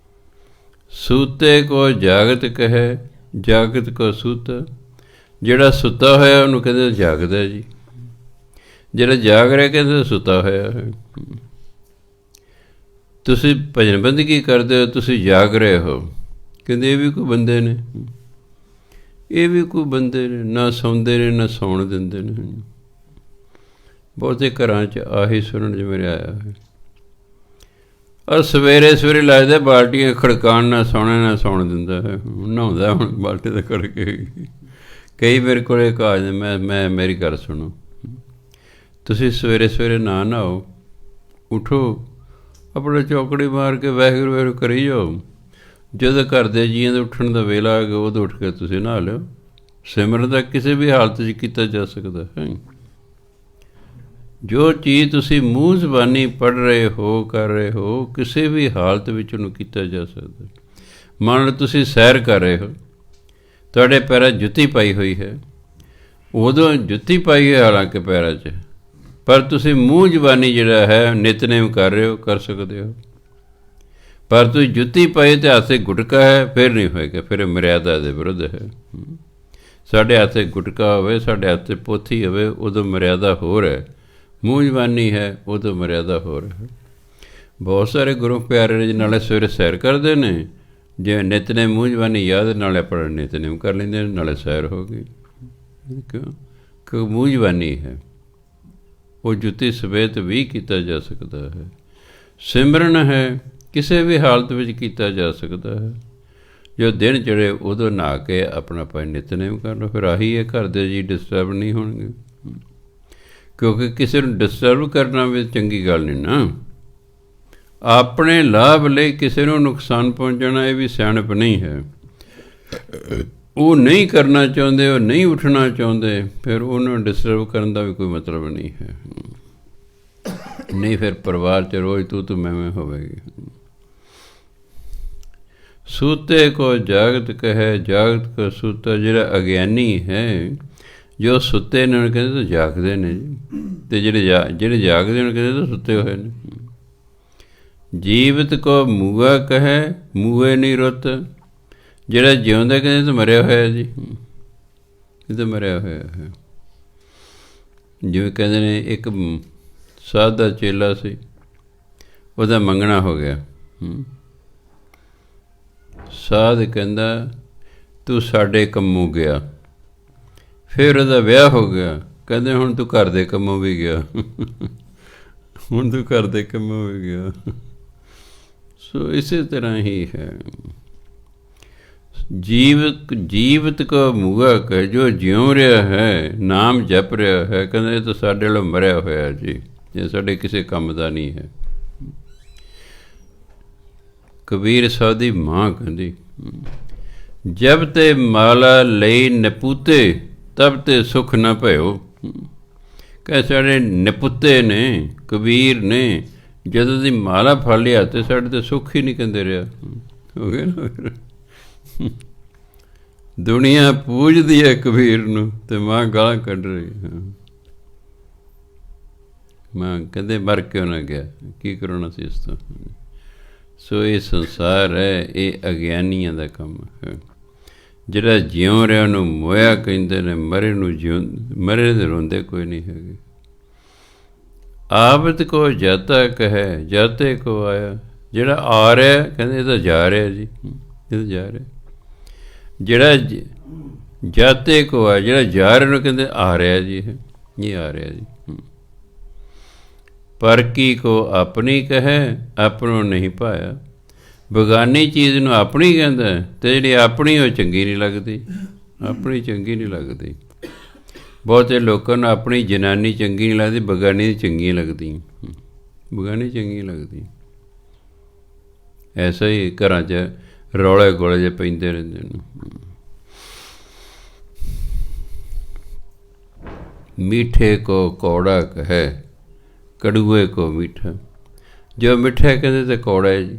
ਸੂਤੇ ਕੋ ਜਾਗਤ ਕਹੈ, ਜਾਗਤ ਕੋ ਸੂਤਾ। ਜਿਹੜਾ ਸੁੱਤਾ ਹੋਇਆ ਉਹਨੂੰ ਕਹਿੰਦੇ ਜਾਗਦਾ ਜੀ, ਜਿਹੜਾ ਜਾਗ ਰਿਹਾ ਕਹਿੰਦੇ ਸੁੱਤਾ ਹੋਇਆ ਹੈ। ਤੁਸੀਂ ਭਜਨ ਬੰਦਗੀ ਕਰਦੇ ਹੋ, ਤੁਸੀਂ ਜਾਗ ਰਹੇ ਹੋ, ਕਹਿੰਦੇ ਇਹ ਵੀ ਕੋਈ ਬੰਦੇ ਨੇ, ਇਹ ਵੀ ਕੋਈ ਬੰਦੇ ਨੇ, ਨਾ ਸੌਂਦੇ ਨੇ ਨਾ ਸੌਣ ਦਿੰਦੇ ਨੇ। ਬਹੁਤੇ ਘਰਾਂ 'ਚ ਆਹੀ ਸੁਣਨ 'ਚ ਮੇਰੇ ਆਇਆ ਹੈ। ਔਰ ਸਵੇਰੇ ਸਵੇਰੇ ਲੱਗਦਾ ਬਾਲਟੀਆਂ ਖੜਕਾਉਣ, ਨਾ ਸੌਣਾ ਨਾ ਸੌਣ ਦਿੰਦਾ ਹੈ, ਨਹਾਉਂਦਾ ਹੁਣ ਬਾਲਟੀ ਦਾ ਖੜਕੇ। ਕਈ ਮੇਰੇ ਕੋਲ ਕਾਜ ਮੈਂ ਮੇਰੀ ਗੱਲ ਸੁਣੋ, ਤੁਸੀਂ ਸਵੇਰੇ ਸਵੇਰੇ ਨਾ ਨਹਾਓ, ਉਠੋ, ਆਪਣਾ ਚੌਕੜੀ ਮਾਰ ਕੇ ਵਾਹਿਗੁਰੂ ਵਾਹਿਗੁਰੂ ਕਰੀ ਜਾਓ। ਜਦੋਂ ਘਰ ਦੇ ਜੀਆਂ ਦੇ ਉੱਠਣ ਦਾ ਵੇਲਾ ਆ ਗਿਆ, ਉਦੋਂ ਉੱਠ ਕੇ ਤੁਸੀਂ ਨਹਾ ਲਿਓ। ਸਿਮਰਨ ਤਾਂ ਕਿਸੇ ਵੀ ਹਾਲਤ 'ਚ ਕੀਤਾ ਜਾ ਸਕਦਾ ਹੈ। ਜੋ ਚੀਜ਼ ਤੁਸੀਂ ਮੂੰਹ ਜ਼ਬਾਨੀ ਪੜ੍ਹ ਰਹੇ ਹੋ, ਕਰ ਰਹੇ ਹੋ, ਕਿਸੇ ਵੀ ਹਾਲਤ ਵਿੱਚ ਉਹਨੂੰ ਕੀਤਾ ਜਾ ਸਕਦਾ। ਮੰਨ ਲਓ ਤੁਸੀਂ ਸੈਰ ਕਰ ਰਹੇ ਹੋ, ਤੁਹਾਡੇ ਪੈਰਾਂ ਜੁੱਤੀ ਪਾਈ ਹੋਈ ਹੈ, ਉਦੋਂ ਜੁੱਤੀ ਪਾਈ ਹੈ ਹਾਲਾਂਕਿ ਪੈਰਾਂ 'ਚ, ਪਰ ਤੁਸੀਂ ਮੂੰਹ ਜ਼ਬਾਨੀ ਜਿਹੜਾ ਹੈ ਨਿਤਨੇਮ ਕਰ ਰਹੇ ਹੋ, ਕਰ ਸਕਦੇ ਹੋ। ਪਰ ਤੁਸੀਂ ਜੁੱਤੀ ਪਾਈ ਅਤੇ ਹੱਥ 'ਤੇ ਗੁਟਕਾ ਹੈ, ਫਿਰ ਨਹੀਂ ਹੋਏਗਾ, ਫਿਰ ਮਰਿਆਦਾ ਦੇ ਵਿਰੁੱਧ ਹੈ। ਸਾਡੇ ਹੱਥ 'ਤੇ ਗੁਟਕਾ ਹੋਵੇ, ਸਾਡੇ ਹੱਥ 'ਤੇ ਪੋਥੀ ਹੋਵੇ, ਉਦੋਂ ਮਰਿਆਦਾ ਹੋਰ ਹੈ। ਮੂੰਹ ਜ਼ਬਾਨੀ ਹੈ, ਉਦੋਂ ਮਰਿਆਦਾ ਹੋਰ ਹੈ। ਬਹੁਤ ਸਾਰੇ ਗੁਰੂ ਪਿਆਰੇ ਨੇ ਨਾਲੇ ਸਵੇਰੇ ਸੈਰ ਕਰਦੇ ਨੇ, ਜੇ ਨਿਤਨੇਮ ਮੂੰਹ ਜ਼ਬਾਨੀ ਯਾਦ, ਨਾਲੇ ਆਪਣਾ ਨਿਤਨੇਮ ਕਰ ਲੈਂਦੇ ਨੇ, ਨਾਲੇ ਸੈਰ ਹੋ ਗਈ। ਕਿਉਂ ਮੂੰਹ ਜ਼ਬਾਨੀ ਹੈ, ਉਹ ਜੁੱਤੀ ਸਮੇਤ ਵੀ ਕੀਤਾ ਜਾ ਸਕਦਾ ਹੈ। ਸਿਮਰਨ ਹੈ, ਕਿਸੇ ਵੀ ਹਾਲਤ ਵਿੱਚ ਕੀਤਾ ਜਾ ਸਕਦਾ ਹੈ। ਜੋ ਦਿਨ ਚੜ੍ਹੇ ਉਦੋਂ ਨਹਾ ਕੇ ਆਪਣਾ ਭਾਈ ਨਿਤਨੇਮ ਕਰ ਲਓ। ਫਿਰ ਆਹੀ ਹੈ, ਘਰ ਦੇ ਜੀ ਡਿਸਟਰਬ ਨਹੀਂ ਹੋਣਗੇ, ਕਿਉਂਕਿ ਕਿਸੇ ਨੂੰ ਡਿਸਟਰਬ ਕਰਨਾ ਵੀ ਚੰਗੀ ਗੱਲ ਨਹੀਂ ਨਾ। ਆਪਣੇ ਲਾਭ ਲਈ ਕਿਸੇ ਨੂੰ ਨੁਕਸਾਨ ਪਹੁੰਚਾਉਣਾ, ਇਹ ਵੀ ਸਿਆਣਪ ਨਹੀਂ ਹੈ। ਉਹ ਨਹੀਂ ਕਰਨਾ ਚਾਹੁੰਦੇ, ਉਹ ਨਹੀਂ ਉੱਠਣਾ ਚਾਹੁੰਦੇ, ਫਿਰ ਉਹਨੂੰ ਡਿਸਟਰਬ ਕਰਨ ਦਾ ਵੀ ਕੋਈ ਮਤਲਬ ਨਹੀਂ ਹੈ। ਨਹੀਂ ਫਿਰ ਪਰਿਵਾਰ 'ਚ ਰੋਜ਼ ਤੂੰ ਮੈਂ ਹੋਵੇਗੀ। ਸੂਤੇ ਕੋ ਜਾਗਤ ਕਹੈ, ਜਾਗਤ ਕੋ ਸੂਤਾ। ਜਿਹੜਾ ਅਗਿਆਨੀ ਹੈ, ਜੋ ਸੁੱਤੇ ਨੇ ਉਹਨੂੰ ਕਹਿੰਦੇ ਤਾਂ ਜਾਗਦੇ ਨੇ ਜੀ, ਅਤੇ ਜਿਹੜੇ ਜਾਗਦੇ ਉਹਨੂੰ ਕਹਿੰਦੇ ਤਾਂ ਸੁੱਤੇ ਹੋਏ ਨੇ। ਜੀਵਤ ਕੋ ਮੂਆ ਕਹੈ, ਮੂਏ ਨਹੀਂ ਰੁੱਤ। ਜਿਹੜਾ ਜਿਉਂਦਾ ਕਹਿੰਦੇ ਤਾਂ ਮਰਿਆ ਹੋਇਆ ਜੀ, ਇਹ ਤਾਂ ਮਰਿਆ ਹੋਇਆ ਹੈ। ਜਿਵੇਂ ਕਹਿੰਦੇ ਨੇ ਇੱਕ ਸਾਧ ਦਾ ਚੇਲਾ ਸੀ, ਉਹਦਾ ਮੰਗਣਾ ਹੋ ਗਿਆ। ਸਾਧ ਕਹਿੰਦਾ ਤੂੰ ਸਾਡੇ ਕੰਮੋਂ ਗਿਆ। ਫਿਰ ਉਹਦਾ ਵਿਆਹ ਹੋ ਗਿਆ, ਕਹਿੰਦੇ ਹੁਣ ਤੂੰ ਘਰ ਦੇ ਕੰਮੋਂ ਵੀ ਗਿਆ, ਹੁਣ ਤੂੰ ਘਰ ਦੇ ਕੰਮੋਂ ਵੀ ਗਿਆ। ਸੋ ਇਸੇ ਤਰ੍ਹਾਂ ਹੀ ਹੈ। ਜੀਵਤ ਕੋ ਮੂਆ ਕਹੇ, ਜੋ ਜਿਉਂ ਰਿਹਾ ਹੈ, ਨਾਮ ਜਪ ਰਿਹਾ ਹੈ, ਕਹਿੰਦੇ ਇਹ ਤਾਂ ਸਾਡੇ ਵੱਲੋਂ ਮਰਿਆ ਹੋਇਆ ਜੀ, ਇਹ ਸਾਡੇ ਕਿਸੇ ਕੰਮ ਦਾ ਨਹੀਂ ਹੈ। ਕਬੀਰ ਸਾਹਿਬ ਦੀ ਮਾਂ ਕਹਿੰਦੀ, ਜਬ ਤੇ ਮਾਲਾ ਲਈ ਨਪੂਤੇ, ਤਬ ਤੇ ਸੁੱਖ ਨਾ ਭਇਓ। ਕਹੇ ਸਾਡੇ ਨਪੁੱਤੇ ਨੇ, ਕਬੀਰ ਨੇ, ਜਦੋਂ ਦੀ ਮਾਲਾ ਫੜ ਲਿਆ ਤੇ ਸਾਡੇ ਤੇ ਸੁੱਖ ਹੀ ਨਹੀਂ ਕਹਿੰਦੇ ਰਿਹਾ। ਹੋ ਗਿਆ ਨਾ। ਦੁਨੀਆ ਪੂਜਦੀ ਹੈ ਕਬੀਰ ਨੂੰ ਤੇ ਮਾਂ ਗਾਲਾਂ ਕੱਢ ਰਹੀ। ਮਾਂ ਕਹਿੰਦੇ ਮਰ ਕਿਉਂ ਨਾ ਗਿਆ, ਕੀ ਕਰਾਉਣਾ ਸੀ ਇਸ ਤੋਂ। ਸੋ ਇਹ ਸੰਸਾਰ ਹੈ, ਇਹ ਅਗਿਆਨੀਆਂ ਦਾ ਕੰਮ ਹੈ। ਜਿਹੜਾ ਜਿਉਂ ਰਿਹਾ ਉਹਨੂੰ ਮੋਇਆ ਕਹਿੰਦੇ ਨੇ, ਮਰੇ ਨੂੰ ਮਰੇ ਦੇ ਰੋਂਦੇ ਕੋਈ ਨਹੀਂ ਹੈਗੇ। ਆਬਤ ਕੋ ਜਾਤਾ ਕਹੈ, ਜਾਤੇ ਕੋ ਆਇਆ। ਜਿਹੜਾ ਆ ਰਿਹਾ ਕਹਿੰਦੇ ਇਹ ਤਾਂ ਜਾ ਰਿਹਾ ਜੀ, ਇਹ ਤਾਂ ਜਾ ਰਿਹਾ। ਜਿਹੜਾ ਜਾਤੇ ਕੋ ਆ, ਜਿਹੜਾ ਜਾ ਰਿਹਾ ਨੂੰ ਕਹਿੰਦੇ ਆ ਰਿਹਾ ਜੀ, ਇਹ ਆ ਰਿਹਾ ਜੀ। ਪਰ ਕੀ ਕੋ ਆਪਣੀ ਕਹੈ, ਆਪਣੋ ਨਹੀਂ ਪਾਇਆ। ਬੇਗਾਨੀ ਚੀਜ਼ ਨੂੰ ਆਪਣੀ ਕਹਿੰਦਾ, ਅਤੇ ਜਿਹੜੀ ਆਪਣੀ ਉਹ ਚੰਗੀ ਨਹੀਂ ਲੱਗਦੀ, ਆਪਣੀ ਚੰਗੀ ਨਹੀਂ ਲੱਗਦੀ। ਬਹੁਤੇ ਲੋਕਾਂ ਨੂੰ ਆਪਣੀ ਜਨਾਨੀ ਚੰਗੀ ਨਹੀਂ ਲੱਗਦੀ, ਬੇਗਾਨੀ ਦੀ ਚੰਗੀ ਲੱਗਦੀ, ਬੇਗਾਨੀ ਚੰਗੀ ਲੱਗਦੀ। ਐਸਾ ਹੀ ਘਰਾਂ 'ਚ ਰੌਲੇ ਗੋਲੇ ਜਿਹੇ ਪੈਂਦੇ ਰਹਿੰਦੇ ਨੇ। ਮੀਠੇ ਕੋ ਕੌੜਾ ਕਹੈ, ਕੜੂਏ ਕੋ ਮੀਠਾ। ਜੋ ਮਿੱਠਾ ਕਹਿੰਦੇ ਤਾਂ ਕੌੜਾ ਹੈ ਜੀ,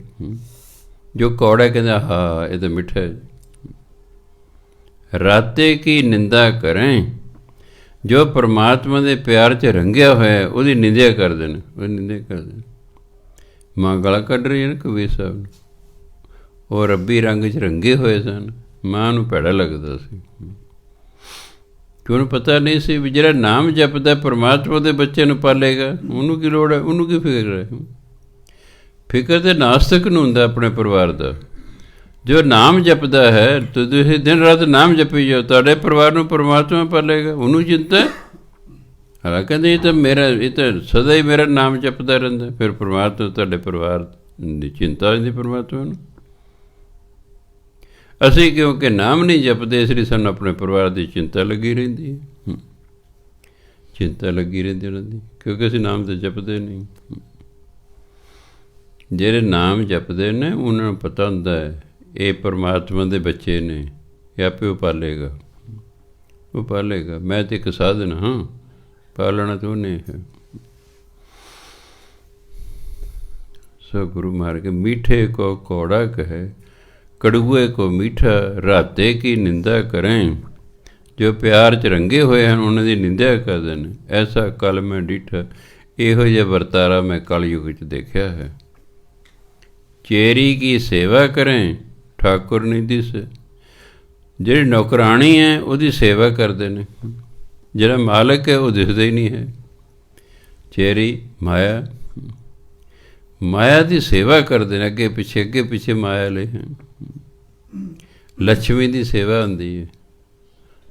ਜੋ ਕੌੜਾ ਕਹਿੰਦਾ ਹਾਂ ਇਹ ਤਾਂ ਮਿੱਠਾ ਹੈ। ਰਾਤੇ ਕੀ ਨਿੰਦਾ ਕਰੇ, ਜੋ ਪਰਮਾਤਮਾ ਦੇ ਪਿਆਰ 'ਚ ਰੰਗਿਆ ਹੋਇਆ ਉਹਦੀ ਨਿੰਦਿਆ ਕਰਦੇ ਨੇ, ਉਹ ਨਿੰਦਿਆ ਕਰਦੇ ਨੇ। ਮਾਂ ਗਾਲਾਂ ਕੱਢ ਰਹੀ ਹੈ ਨਾ ਕਬੀਰ ਸਾਹਿਬ ਨੂੰ। ਉਹ ਰੱਬੀ ਰੰਗ 'ਚ ਰੰਗੇ ਹੋਏ ਸਨ, ਮਾਂ ਨੂੰ ਭੈੜਾ ਲੱਗਦਾ ਸੀ ਕਿ ਉਹਨੂੰ ਪਤਾ ਨਹੀਂ ਸੀ ਵੀ ਜਿਹੜਾ ਨਾਮ ਜਪਦਾ ਪਰਮਾਤਮਾ ਦੇ ਬੱਚੇ ਨੂੰ ਪਾਲੇਗਾ, ਉਹਨੂੰ ਕੀ ਲੋੜ ਹੈ, ਉਹਨੂੰ ਕੀ ਫਿਕਰ ਹੈ। ਫਿਕਰ ਤਾਂ ਨਾਸਤਕ ਨੂੰ ਹੁੰਦਾ ਆਪਣੇ ਪਰਿਵਾਰ ਦਾ। ਜੋ ਨਾਮ ਜਪਦਾ ਹੈ ਤੁਸੀਂ ਦਿਨ ਰਾਤ ਨਾਮ ਜਪੀ ਜਾਓ, ਤੁਹਾਡੇ ਪਰਿਵਾਰ ਨੂੰ ਪਰਮਾਤਮਾ ਪਾਲੇਗਾ, ਉਹਨੂੰ ਚਿੰਤਾ। ਹਾਲਾਂਕਿ ਕਹਿੰਦੇ ਇਹ ਤਾਂ ਮੇਰਾ, ਇਹ ਤਾਂ ਸਦਾ ਹੀ ਮੇਰਾ ਨਾਮ ਜਪਦਾ ਰਹਿੰਦਾ। ਫਿਰ ਪਰਮਾਤਮਾ ਤੁਹਾਡੇ ਪਰਿਵਾਰ ਦੀ ਚਿੰਤਾ ਰਹਿੰਦੀ ਪਰਮਾਤਮਾ ਨੂੰ। ਅਸੀਂ ਕਿਉਂਕਿ ਨਾਮ ਨਹੀਂ ਜਪਦੇ, ਇਸ ਲਈ ਸਾਨੂੰ ਆਪਣੇ ਪਰਿਵਾਰ ਦੀ ਚਿੰਤਾ ਲੱਗੀ ਰਹਿੰਦੀ ਹੈ, ਚਿੰਤਾ ਲੱਗੀ ਰਹਿੰਦੀ ਉਹਨਾਂ ਦੀ, ਕਿਉਂਕਿ ਅਸੀਂ ਨਾਮ ਤਾਂ ਜਪਦੇ ਨਹੀਂ। ਜਿਹੜੇ ਨਾਮ ਜਪਦੇ ਨੇ ਉਹਨਾਂ ਨੂੰ ਪਤਾ ਹੁੰਦਾ ਹੈ ਇਹ ਪਰਮਾਤਮਾ ਦੇ ਬੱਚੇ ਨੇ, ਇਹ ਆਪੇ ਉਹ ਪਾਲੇਗਾ, ਉਹ ਪਾਲੇਗਾ। ਮੈਂ ਤਾਂ ਇੱਕ ਸਾਧਨ ਹਾਂ, ਪਾਲਣਾ ਤਾਂ ਉਹਨੇ ਹੈ। ਸੋ ਗੁਰੂ ਮਹਾਰਾਜ ਮੀਠੇ ਕੋ ਕੌੜਾ ਕਹੇ, ਕੜੂਏ ਕੋ ਮਿੱਠਾ। ਰਾਤੇ ਕੀ ਨਿੰਦਾ ਕरें, ਜੋ ਪਿਆਰ 'ਚ ਰੰਗੇ ਹੋਏ ਹਨ ਉਹਨਾਂ ਦੀ ਨਿੰਦਿਆ ਕਰਦੇ ਨੇ। ਐਸਾ ਕਲ ਮੈਂ ਡਿਠਾ, ਇਹੋ ਜਿਹਾ ਵਰਤਾਰਾ ਮੈਂ ਕਲਯੁਗ 'ਚ ਦੇਖਿਆ ਹੈ। ਚੇਰੀ ਕੀ ਸੇਵਾ ਕरें, ਠਾਕੁਰ ਨਹੀਂ ਦਿਸੇ। ਜਿਹੜੀ ਨੌਕਰਾਣੀ ਹੈ ਉਹਦੀ ਸੇਵਾ ਕਰਦੇ ਨੇ, ਜਿਹੜਾ ਮਾਲਕ ਹੈ ਉਹ ਦਿਸਦਾ ਹੀ ਨਹੀਂ ਹੈ। ਚੇਰੀ ਮਾਇਆ, ਮਾਇਆ ਦੀ ਸੇਵਾ ਕਰਦੇ ਨੇ, ਅੱਗੇ ਪਿੱਛੇ ਮਾਇਆ ਲਈ ਹੈ। ਲక్ష్ਮੀ ਦੀ ਸੇਵਾ ਹੁੰਦੀ ਹੈ,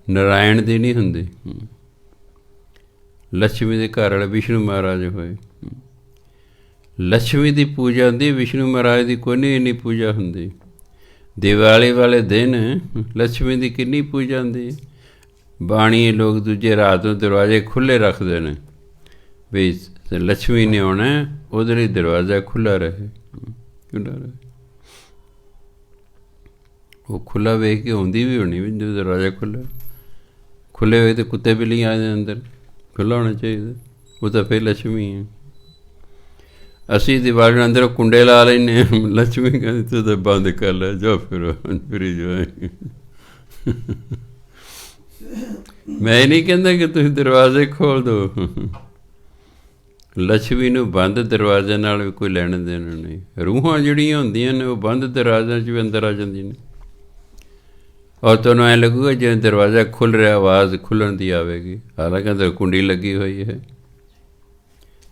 ਨਾਰਾਇਣ ਦੀ ਨਹੀਂ ਹੁੰਦੀ। ਲక్ష్ਮੀ ਦੇ ਘਰ ਵਾਲੇ ਵਿਸ਼ਨੂੰ ਮਹਾਰਾਜ ਹੋਏ, ਲక్ష్ਮੀ ਦੀ ਪੂਜਾ ਹੁੰਦੀ, ਵਿਸ਼ਨੂੰ ਮਹਾਰਾਜ ਦੀ ਕੋਈ ਨਹੀਂ ਇੰਨੀ ਪੂਜਾ ਹੁੰਦੀ। ਦੀਵਾਲੀ ਵਾਲੇ ਦਿਨ ਲక్ష్ਮੀ ਦੀ ਕਿੰਨੀ ਪੂਜਾ ਹੁੰਦੀ। ਬਾਣੀ ਲੋਕ ਦੂਜੇ ਰਾਤ ਨੂੰ ਦਰਵਾਜ਼ੇ ਖੁੱਲ੍ਹੇ ਰੱਖਦੇ ਨੇ ਵੀ ਲక్ష్ਮੀ ਨੇ ਆਉਣਾ, ਉਹਦੇ ਲਈ ਦਰਵਾਜ਼ਾ ਖੁੱਲ੍ਹਾ ਰਹੇ, ਖੁੱਲ੍ਹਾ ਰਹੇ। ਉਹ ਖੁੱਲ੍ਹਾ ਵੇਖ ਕੇ ਆਉਂਦੀ ਵੀ ਹੋਣੀ ਵੀ ਜਦੋਂ ਦਰਵਾਜ਼ਾ ਖੁੱਲ੍ਹੇ ਹੋਏ ਤਾਂ ਕੁੱਤੇ ਬਿੱਲੀ ਆ ਜਾਂਦੇ ਅੰਦਰ, ਖੁੱਲ੍ਹਾ ਹੋਣਾ ਚਾਹੀਦਾ। ਉਹ ਤਾਂ ਫਿਰ ਲక్ష్ਮੀ ਹੈ। ਅਸੀਂ ਦੀਵਾਲੀ ਨੂੰ ਅੰਦਰ ਕੁੰਡੇ ਲਾ ਲੈਂਦੇ ਹਾਂ, ਲక్ష్ਮੀ ਕਹਿੰਦੀ ਤੂੰ ਤਾਂ ਬੰਦ ਕਰ ਲੈ, ਜਾ ਫਿਰ ਫਿਰੀ ਜਾਏ। ਮੈਂ ਨਹੀਂ ਕਹਿੰਦਾ ਕਿ ਤੁਸੀਂ ਦਰਵਾਜ਼ੇ ਖੋਲ੍ਹ ਦਿਓ, ਲక్ష్ਮੀ ਨੂੰ ਬੰਦ ਦਰਵਾਜ਼ੇ ਨਾਲ ਵੀ ਕੋਈ ਲੈਣ ਦੇਣ ਨਹੀਂ। ਰੂਹਾਂ ਜਿਹੜੀਆਂ ਹੁੰਦੀਆਂ ਨੇ ਉਹ ਬੰਦ ਦਰਵਾਜ਼ਿਆਂ 'ਚ ਵੀ ਅੰਦਰ ਆ ਜਾਂਦੀਆਂ ਨੇ। ਔਰ ਤੁਹਾਨੂੰ ਐਂ ਲੱਗੂਗਾ ਜਿਵੇਂ ਦਰਵਾਜ਼ਾ ਖੁੱਲ੍ਹ ਰਿਹਾ, ਆਵਾਜ਼ ਖੁੱਲ੍ਹਣ ਦੀ ਆਵੇਗੀ, ਹਾਲਾਂਕਿ ਅੰਦਰ ਕੁੰਡੀ ਲੱਗੀ ਹੋਈ ਹੈ।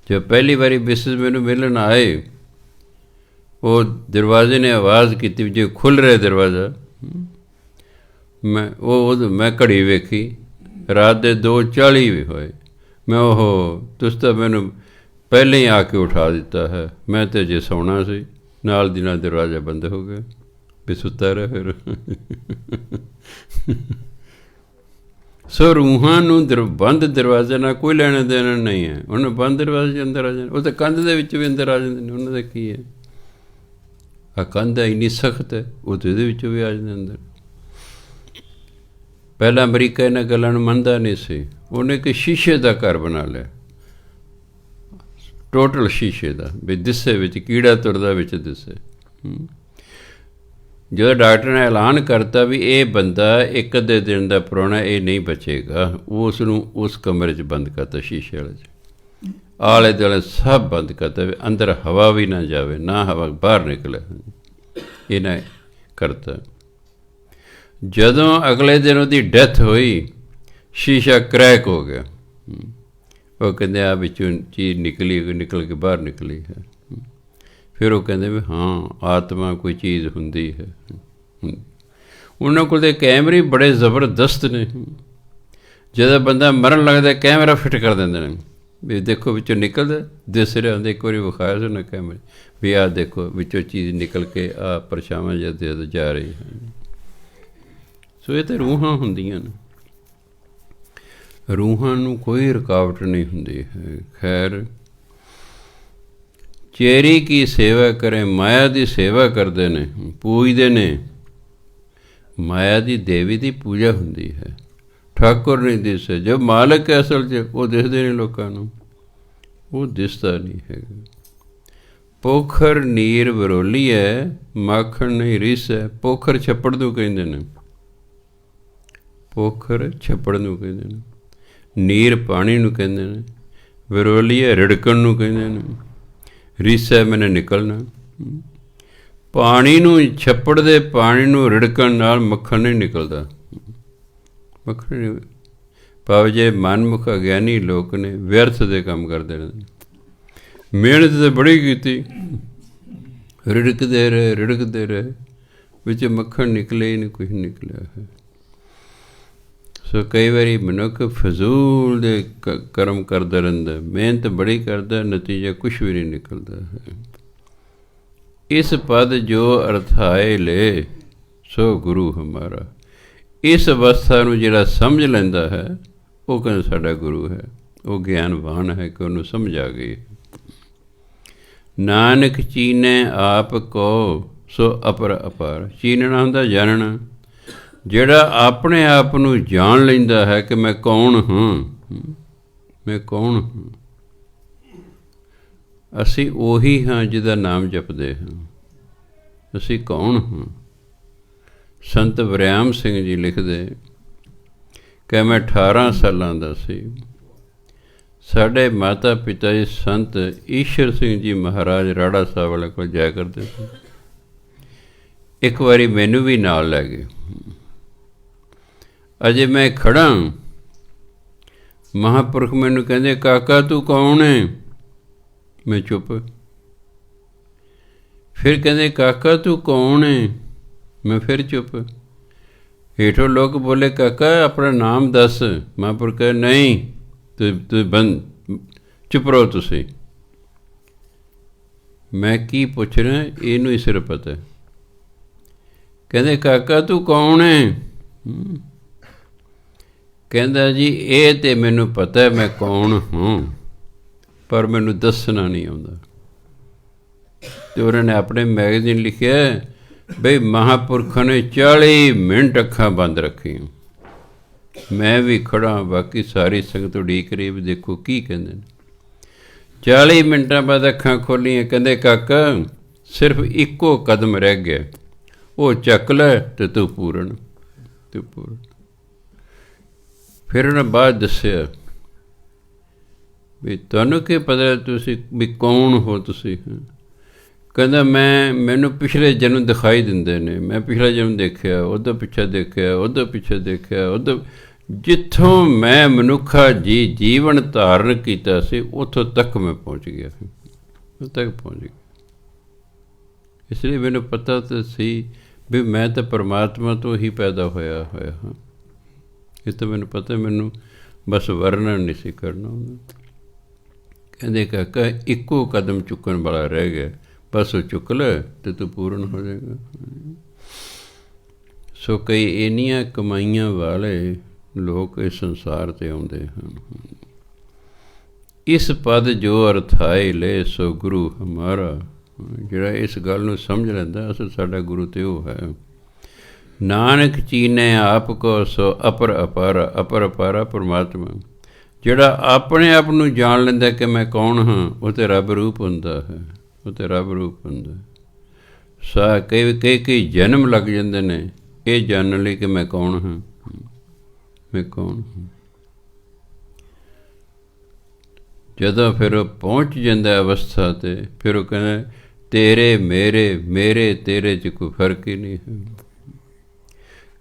ਜੋ ਪਹਿਲੀ ਵਾਰੀ ਮਿਸਿਸ ਮੈਨੂੰ ਮਿਲਣ ਆਏ, ਉਹ ਦਰਵਾਜ਼ੇ ਨੇ ਆਵਾਜ਼ ਕੀਤੀ ਜੇ ਖੁੱਲ੍ਹ ਰਿਹਾ ਦਰਵਾਜ਼ਾ। ਮੈਂ ਘੜੀ ਵੇਖੀ, ਰਾਤ ਦੇ 2:40 ਵੀ ਹੋਏ। ਮੈਂ ਤੁਸੀਂ ਤਾਂ ਮੈਨੂੰ ਪਹਿਲਾਂ ਹੀ ਆ ਕੇ ਉਠਾ ਦਿੱਤਾ ਹੈ, ਮੈਂ ਤਾਂ ਜੇ ਸੌਣਾ ਸੀ। ਨਾਲ ਦੀ ਨਾਲ ਦਰਵਾਜ਼ਾ ਬੰਦ ਹੋ ਗਿਆ, ਵੀ ਸੁੱਤਾ ਰਿਹਾ ਫਿਰ। ਸੋ ਰੂਹਾਂ ਨੂੰ ਬੰਦ ਦਰਵਾਜ਼ੇ ਨਾਲ ਕੋਈ ਲੈਣਾ ਦੇਣਾ ਨਹੀਂ ਹੈ। ਉਹਨੂੰ ਬੰਦ ਦਰਵਾਜ਼ੇ 'ਚ ਅੰਦਰ ਆ ਜਾਣਾ, ਉਹ ਤਾਂ ਕੰਧ ਦੇ ਵਿੱਚ ਵੀ ਅੰਦਰ ਆ ਜਾਂਦੇ ਨੇ, ਉਹਨਾਂ ਦਾ ਕੀ ਹੈ। ਆ ਕੰਧ ਇੰਨੀ ਸਖਤ ਹੈ, ਉਹ ਤਾਂ ਇਹਦੇ ਵਿੱਚੋਂ ਵੀ ਆ ਜਾਂਦੇ ਅੰਦਰ। ਪਹਿਲਾਂ ਅਮਰੀਕਾ ਇਹਨਾਂ ਗੱਲਾਂ ਨੂੰ ਮੰਨਦਾ ਨਹੀਂ ਸੀ, ਉਹਨੇ ਇੱਕ ਸ਼ੀਸ਼ੇ ਦਾ ਘਰ ਬਣਾ ਲਿਆ, ਟੋਟਲ ਸ਼ੀਸ਼ੇ ਦਾ, ਵੀ ਦਿਸੇ ਵਿੱਚ ਕੀੜਾ ਤੁਰਦਾ ਵਿੱਚ ਦਿਸੇ। ਜਦੋਂ ਡਾਕਟਰ ਨੇ ਐਲਾਨ ਕਰਤਾ ਵੀ ਇਹ ਬੰਦਾ ਇੱਕ ਅੱਧੇ ਦਿਨ ਦਾ ਪ੍ਰਾਹੁਣਾ, ਇਹ ਨਹੀਂ ਬਚੇਗਾ, ਉਸ ਨੂੰ ਉਸ ਕਮਰੇ 'ਚ ਬੰਦ ਕਰਤਾ, ਸ਼ੀਸ਼ੇ ਵਾਲੇ 'ਚ, ਆਲੇ ਦੁਆਲੇ ਸਭ ਬੰਦ ਕਰਤਾ, ਵੀ ਅੰਦਰ ਹਵਾ ਵੀ ਨਾ ਜਾਵੇ, ਨਾ ਹਵਾ ਬਾਹਰ ਨਿਕਲੇ, ਇਹਨਾਂ ਕਰਤਾ। ਜਦੋਂ ਅਗਲੇ ਦਿਨ ਉਹਦੀ ਡੈਥ ਹੋਈ, ਸ਼ੀਸ਼ਾ ਕਰੈਕ ਹੋ ਗਿਆ। ਉਹ ਕਹਿੰਦੇ ਆ ਵਿੱਚੋਂ ਚੀਜ਼ ਨਿਕਲ ਕੇ ਬਾਹਰ ਨਿਕਲੀ ਹੈ। ਫਿਰ ਉਹ ਕਹਿੰਦੇ ਵੀ ਹਾਂ, ਆਤਮਾ ਕੋਈ ਚੀਜ਼ ਹੁੰਦੀ ਹੈ। ਉਹਨਾਂ ਕੋਲ ਦੇ ਕੈਮਰੇ ਬੜੇ ਜ਼ਬਰਦਸਤ ਨੇ। ਜਦੋਂ ਬੰਦਾ ਮਰਨ ਲੱਗਦਾ, ਕੈਮਰਾ ਫਿੱਟ ਕਰ ਦਿੰਦੇ ਨੇ, ਵੀ ਦੇਖੋ ਵਿੱਚੋਂ ਨਿਕਲਦਾ, ਦਿਸ ਰਿਹਾ ਹੁੰਦਾ। ਇੱਕ ਵਾਰੀ ਵਿਖਾਇਆ ਸੀ ਉਹਨਾਂ ਕੈਮਰੇ, ਵੀ ਆਹ ਦੇਖੋ ਵਿੱਚੋਂ ਚੀਜ਼ ਨਿਕਲ ਕੇ ਆਹ ਪਰਛਾਵਾਂ ਜਦ ਜਾ ਰਹੀ ਹੈ। ਸੋ ਇਹ ਤਾਂ ਰੂਹਾਂ ਹੁੰਦੀਆਂ ਨੇ, ਰੂਹਾਂ ਨੂੰ ਕੋਈ ਰੁਕਾਵਟ ਨਹੀਂ ਹੁੰਦੀ ਹੈ। ਖੈਰ, ਚੇਰੀ ਕੀ ਸੇਵਾ ਕਰੇ, ਮਾਇਆ ਦੀ ਸੇਵਾ ਕਰਦੇ ਨੇ, ਪੂਜਦੇ ਨੇ। ਮਾਇਆ ਦੀ ਦੇਵੀ ਦੀ ਪੂਜਾ ਹੁੰਦੀ ਹੈ। ਠਾਕੁਰ ਨਹੀਂ ਦਿਸਦਾ, ਜੋ ਮਾਲਕ ਹੈ ਅਸਲ 'ਚ, ਉਹ ਦਿਸਦੇ ਨੇ ਲੋਕਾਂ ਨੂੰ, ਉਹ ਦਿਸਦਾ ਨਹੀਂ ਹੈਗਾ। ਪੋਖਰ ਨੀਰ ਵਿਰੋਲੀ ਹੈ, ਮਾਖਣ ਨਹੀਂ ਰੀਸ ਹੈ। ਪੋਖਰ ਛੱਪੜ ਨੂੰ ਕਹਿੰਦੇ ਨੇ, ਪੋਖਰ ਛੱਪੜ ਨੂੰ ਕਹਿੰਦੇ ਨੇ, ਨੀਰ ਪਾਣੀ ਨੂੰ ਕਹਿੰਦੇ ਨੇ, ਵਿਰੋਲੀ ਹੈ ਰਿੜਕਣ ਨੂੰ ਕਹਿੰਦੇ ਨੇ, ਰੀਸ ਹੈ ਮੈਨੇ ਨਿਕਲਣਾ। ਪਾਣੀ ਨੂੰ, ਛੱਪੜ ਦੇ ਪਾਣੀ ਨੂੰ ਰਿੜਕਣ ਨਾਲ ਮੱਖਣ ਨਹੀਂ ਨਿਕਲਦਾ। ਮੱਖਣ ਨਹੀਂ, ਭਾਵ ਜੇ ਮਨਮੁਖ ਅਗਿਆਨੀ ਲੋਕ ਨੇ, ਵਿਅਰਥ ਦੇ ਕੰਮ ਕਰਦੇ ਨੇ। ਮਿਹਨਤ ਤਾਂ ਬੜੀ ਕੀਤੀ, ਰਿੜਕਦੇ ਰਹੇ, ਵਿੱਚ ਮੱਖਣ ਨਿਕਲੇ ਹੀ ਨਹੀਂ, ਕੁਛ ਨਿਕਲਿਆ ਹੈ। ਸੋ ਕਈ ਵਾਰੀ ਮਨੁੱਖ ਫਜ਼ੂਲ ਦੇ ਕਰਮ ਕਰਦਾ ਰਹਿੰਦਾ, ਮਿਹਨਤ ਬੜੀ ਕਰਦਾ, ਨਤੀਜਾ ਕੁਛ ਵੀ ਨਹੀਂ ਨਿਕਲਦਾ ਹੈ। ਇਸ ਪਦ ਜੋ ਅਰਥਾਏ ਲੈ, ਸੋ ਗੁਰੂ ਹਮਾਰਾ। ਇਸ ਅਵਸਥਾ ਨੂੰ ਜਿਹੜਾ ਸਮਝ ਲੈਂਦਾ ਹੈ, ਉਹ ਕਹਿੰਦਾ ਸਾਡਾ ਗੁਰੂ ਹੈ, ਉਹ ਗਿਆਨਵਾਨ ਹੈ ਕਿ ਉਹਨੂੰ ਸਮਝ ਆ ਗਈ। ਨਾਨਕ ਚੀਨੈ ਆਪ ਕੋ, ਸੋ ਅਪਰ ਅਪਾਰ। ਚੀਨਣਾ ਹੁੰਦਾ ਜਾਣਨਾ। ਜਿਹੜਾ ਆਪਣੇ ਆਪ ਨੂੰ ਜਾਣ ਲੈਂਦਾ ਹੈ ਕਿ ਮੈਂ ਕੌਣ ਹਾਂ, ਮੈਂ ਕੌਣ ਹਾਂ। ਅਸੀਂ ਉਹੀ ਹਾਂ ਜਿਹਦਾ ਨਾਮ ਜਪਦੇ ਹਾਂ। ਅਸੀਂ ਕੌਣ ਹਾਂ। ਸੰਤ ਵਰਿਆਮ ਸਿੰਘ ਜੀ ਲਿਖਦੇ ਕਿ ਮੈਂ 18 ਸਾਲਾਂ ਦਾ ਸੀ। ਸਾਡੇ ਮਾਤਾ ਪਿਤਾ ਜੀ ਸੰਤ ਈਸ਼ਰ ਸਿੰਘ ਜੀ ਮਹਾਰਾਜ ਰਾੜਾ ਸਾਹਿਬ ਵਾਲੇ ਕੋਲ ਜਾਇਆ ਕਰਦੇ ਸੀ। ਇੱਕ ਵਾਰੀ ਮੈਨੂੰ ਵੀ ਨਾਲ ਲੈ ਗਏ। ਅਜੇ ਮੈਂ ਖੜ੍ਹਾ, ਮਹਾਂਪੁਰਖ ਮੈਨੂੰ ਕਹਿੰਦੇ ਕਾਕਾ ਤੂੰ ਕੌਣ ਹੈ। ਮੈਂ ਚੁੱਪ। ਫਿਰ ਕਹਿੰਦੇ ਕਾਕਾ ਤੂੰ ਕੌਣ ਹੈ। ਮੈਂ ਫਿਰ ਚੁੱਪ। ਹੇਠੋਂ ਲੋਕ ਬੋਲੇ ਕਾਕਾ ਆਪਣਾ ਨਾਮ ਦੱਸ। ਮਹਾਂਪੁਰਖ ਕਹਿੰਦੇ ਨਹੀਂ, ਤੂੰ ਬੰਦ, ਚੁੱਪ ਰਹੋ ਤੁਸੀਂ। ਮੈਂ ਕੀ ਪੁੱਛ ਰਿਹਾ, ਇਹਨੂੰ ਹੀ ਸਿਰ ਪਤਾ। ਕਹਿੰਦੇ ਕਾਕਾ ਤੂੰ ਕੌਣ ਹੈ। ਕਹਿੰਦਾ ਜੀ ਇਹ ਤਾਂ ਮੈਨੂੰ ਪਤਾ ਮੈਂ ਕੌਣ ਹਾਂ, ਪਰ ਮੈਨੂੰ ਦੱਸਣਾ ਨਹੀਂ ਆਉਂਦਾ। ਅਤੇ ਉਹਨਾਂ ਨੇ ਆਪਣੇ ਮੈਗਜ਼ੀਨ ਲਿਖਿਆ ਬਈ ਮਹਾਂਪੁਰਖਾਂ ਨੇ 40 ਮਿੰਟ ਅੱਖਾਂ ਬੰਦ ਰੱਖੀਆਂ। ਮੈਂ ਵੀ ਖੜ੍ਹਾ, ਬਾਕੀ ਸਾਰੀ ਸੰਗਤ ਉਡੀਕ ਰਹੀ ਵੀ ਦੇਖੋ ਕੀ ਕਹਿੰਦੇ ਨੇ। 40 ਮਿੰਟਾਂ ਬਾਅਦ ਅੱਖਾਂ ਖੋਲ੍ਹੀਆਂ। ਕਹਿੰਦੇ ਕਾਕਾ ਸਿਰਫ ਇੱਕੋ ਕਦਮ ਰਹਿ ਗਿਆ, ਉਹ ਚੱਕ ਲੈ ਅਤੇ ਤੂੰ ਪੂਰਨ। ਫਿਰ ਉਹਨਾਂ ਬਾਅਦ ਦੱਸਿਆ ਵੀ ਤੁਹਾਨੂੰ ਕੀ ਪਤਾ ਤੁਸੀਂ ਵੀ ਕੌਣ ਹੋ ਤੁਸੀਂ। ਕਹਿੰਦਾ ਮੈਨੂੰ ਪਿਛਲੇ ਜਨਮ ਦਿਖਾਈ ਦਿੰਦੇ ਨੇ। ਮੈਂ ਪਿਛਲਾ ਜਨਮ ਦੇਖਿਆ, ਉਹਦਾ ਪਿੱਛੇ ਦੇਖਿਆ, ਉਹਦਾ ਪਿੱਛੇ ਦੇਖਿਆ, ਉਹਦਾ ਜਿੱਥੋਂ ਮੈਂ ਮਨੁੱਖਾ ਜੀਵਨ ਧਾਰਨ ਕੀਤਾ ਸੀ ਉੱਥੋਂ ਤੱਕ ਮੈਂ ਪਹੁੰਚ ਗਿਆ, ਉੱਥੋਂ ਤੱਕ ਪਹੁੰਚ ਗਿਆ। ਇਸ ਲਈ ਮੈਨੂੰ ਪਤਾ ਤਾਂ ਸੀ ਵੀ ਮੈਂ ਤਾਂ ਪਰਮਾਤਮਾ ਤੋਂ ਹੀ ਪੈਦਾ ਹੋਇਆ ਹਾਂ। ਇਹ ਤਾਂ ਮੈਨੂੰ ਪਤਾ, ਮੈਨੂੰ ਬਸ ਵਰਣਨ ਨਹੀਂ ਸੀ ਕਰਨਾ ਹੁੰਦਾ। ਕਹਿੰਦੇ ਕਾਕਾ ਇੱਕੋ ਕਦਮ ਚੁੱਕਣ ਵਾਲਾ ਰਹਿ ਗਿਆ, ਬਸ ਉਹ ਚੁੱਕ ਲੈ ਅਤੇ ਤੂੰ ਪੂਰਨ ਹੋ ਜਾਏਗਾ। ਸੋ ਕਈ ਇੰਨੀਆਂ ਕਮਾਈਆਂ ਵਾਲੇ ਲੋਕ ਇਸ ਸੰਸਾਰ 'ਤੇ ਆਉਂਦੇ ਹਨ। ਇਸ ਪਦ ਜੋ ਅਰਥਾਏ ਲੈ, ਸੋ ਗੁਰੂ ਹਮਾਰਾ। ਜਿਹੜਾ ਇਸ ਗੱਲ ਨੂੰ ਸਮਝ ਲੈਂਦਾ ਅਸਲ ਸਾਡਾ ਗੁਰੂ ਤੇ ਉਹ ਹੈ। ਨਾਨਕ ਚੀਨੈ ਆਪ ਕੋ, ਸੋ ਅਪਰ ਅਪਾਰਾ। ਅਪਰ ਅਪਾਰਾ ਪਰਮਾਤਮਾ। ਜਿਹੜਾ ਆਪਣੇ ਆਪ ਨੂੰ ਜਾਣ ਲੈਂਦਾ ਕਿ ਮੈਂ ਕੌਣ ਹਾਂ, ਉਹ ਤਾਂ ਰੱਬ ਰੂਪ ਹੁੰਦਾ ਹੈ, ਉਹ ਤਾਂ ਰੱਬ ਰੂਪ ਹੁੰਦਾ। ਕਈ ਜਨਮ ਲੱਗ ਜਾਂਦੇ ਨੇ ਇਹ ਜਾਣਨ ਲਈ ਕਿ ਮੈਂ ਕੌਣ ਹਾਂ, ਮੈਂ ਕੌਣ ਹਾਂ। ਜਦੋਂ ਫਿਰ ਉਹ ਪਹੁੰਚ ਜਾਂਦਾ ਅਵਸਥਾ 'ਤੇ, ਫਿਰ ਉਹ ਕਹਿੰਦਾ ਤੇਰੇ ਮੇਰੇ ਤੇਰੇ 'ਚ ਕੋਈ ਫਰਕ ਹੀ ਨਹੀਂ ਹੈ।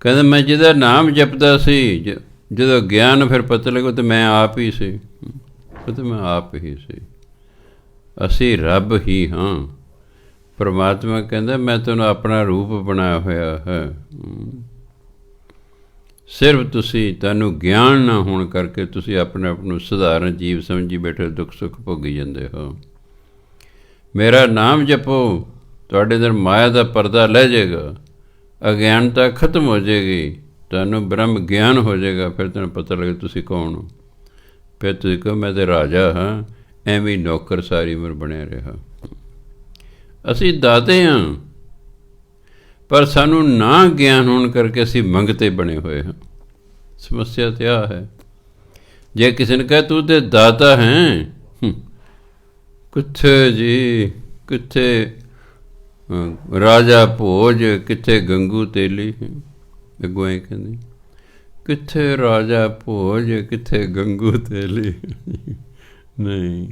ਕਹਿੰਦਾ ਮੈਂ ਜਿਹਦਾ ਨਾਮ ਜਪਦਾ ਸੀ, ਜਦੋਂ ਗਿਆਨ ਫਿਰ ਪਤਾ ਲੱਗਾ ਤਾਂ ਮੈਂ ਆਪ ਹੀ ਸੀ, ਉਹ ਤਾਂ ਮੈਂ ਆਪ ਹੀ ਸੀ। ਅਸੀਂ ਰੱਬ ਹੀ ਹਾਂ। ਪਰਮਾਤਮਾ ਕਹਿੰਦਾ ਮੈਂ ਤੁਹਾਨੂੰ ਆਪਣਾ ਰੂਪ ਬਣਾਇਆ ਹੋਇਆ ਹੈ, ਸਿਰਫ ਤੁਹਾਨੂੰ ਗਿਆਨ ਨਾ ਹੋਣ ਕਰਕੇ ਤੁਸੀਂ ਆਪਣੇ ਆਪ ਨੂੰ ਸਧਾਰਨ ਜੀਵ ਸਮਝੀ ਬੈਠੇ, ਦੁੱਖ ਸੁੱਖ ਭੋਗੀ ਜਾਂਦੇ ਹੋ। ਮੇਰਾ ਨਾਮ ਜਪੋ, ਤੁਹਾਡੇ ਅੰਦਰ ਮਾਇਆ ਦਾ ਪਰਦਾ ਲਹਿ ਜਾਏਗਾ, ਅਗਿਆਨਤਾ ਖਤਮ ਹੋ ਜਾਏਗੀ, ਤੁਹਾਨੂੰ ਬ੍ਰਹਮ ਗਿਆਨ ਹੋ ਜਾਏਗਾ। ਫਿਰ ਤੁਹਾਨੂੰ ਪਤਾ ਲੱਗੇ ਤੁਸੀਂ ਕੌਣ ਹੋ। ਫਿਰ ਤੁਸੀਂ ਕਹੋ ਮੈਂ ਤਾਂ ਰਾਜਾ ਹਾਂ, ਐਵੇਂ ਨੌਕਰ ਸਾਰੀ ਉਮਰ ਬਣਿਆ ਰਿਹਾ। ਅਸੀਂ ਦਾਤੇ ਹਾਂ, ਪਰ ਸਾਨੂੰ ਨਾ ਗਿਆਨ ਹੋਣ ਕਰਕੇ ਅਸੀਂ ਮੰਗਤੇ ਬਣੇ ਹੋਏ ਹਾਂ। ਸਮੱਸਿਆ ਤਾਂ ਆਹ ਹੈ। ਜੇ ਕਿਸੇ ਨੇ ਕਹੇ ਤੂੰ ਤਾਂ ਦਾਤਾ ਹੈ, ਕਿੱਥੇ ਜੀ, ਕਿੱਥੇ ਰਾਜਾ ਭੋਜ, ਕਿੱਥੇ ਗੰਗੂ ਤੇਲੀ। ਅੱਗੋਂ ਇਹ ਕਹਿੰਦੀ ਕਿੱਥੇ ਰਾਜਾ ਭੋਜ, ਕਿੱਥੇ ਗੰਗੂ ਤੇਲੀ। ਨਹੀਂ,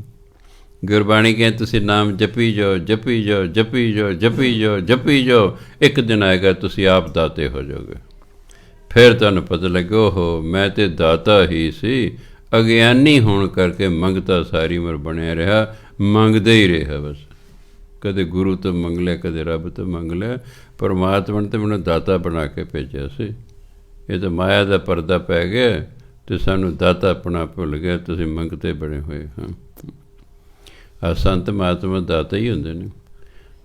ਗੁਰਬਾਣੀ ਕਹਿੰਦੀ ਤੁਸੀਂ ਨਾਮ ਜਪੀ ਜਾਓ, ਜਪੀ ਜਾਓ, ਜਪੀ ਜਾਓ, ਜਪੀ ਜਾਓ, ਜਪੀ ਜਾਓ, ਇੱਕ ਦਿਨ ਆਏਗਾ ਤੁਸੀਂ ਆਪ ਦਾਤੇ ਹੋ ਜਾਓਗੇ। ਫਿਰ ਤੁਹਾਨੂੰ ਪਤਾ ਲੱਗੇ ਓਹੋ ਮੈਂ ਤਾਂ ਦਾਤਾ ਹੀ ਸੀ, ਅਗਿਆਨੀ ਹੋਣ ਕਰਕੇ ਮੰਗਤਾ ਸਾਰੀ ਉਮਰ ਬਣਿਆ ਰਿਹਾ, ਮੰਗਦਾ ਹੀ ਰਿਹਾ ਬਸ। ਕਦੇ ਗੁਰੂ ਤੋਂ ਮੰਗ ਲਿਆ, ਕਦੇ ਰੱਬ ਤੋਂ ਮੰਗ ਲਿਆ। ਪਰਮਾਤਮਾ ਨੇ ਤਾਂ ਮੈਨੂੰ ਦਾਤਾ ਬਣਾ ਕੇ ਭੇਜਿਆ ਸੀ। ਇਹ ਤਾਂ ਮਾਇਆ ਦਾ ਪਰਦਾ ਪੈ ਗਿਆ ਅਤੇ ਸਾਨੂੰ ਦਾਤਾ ਆਪਣਾ ਭੁੱਲ ਗਿਆ। ਤੁਸੀਂ ਮੰਗਤੇ ਬਣੇ ਹੋਏ ਹਾਂ। ਆਹ ਸੰਤ ਮਹਾਤਮਾ ਦਾਤਾ ਹੀ ਹੁੰਦੇ ਨੇ।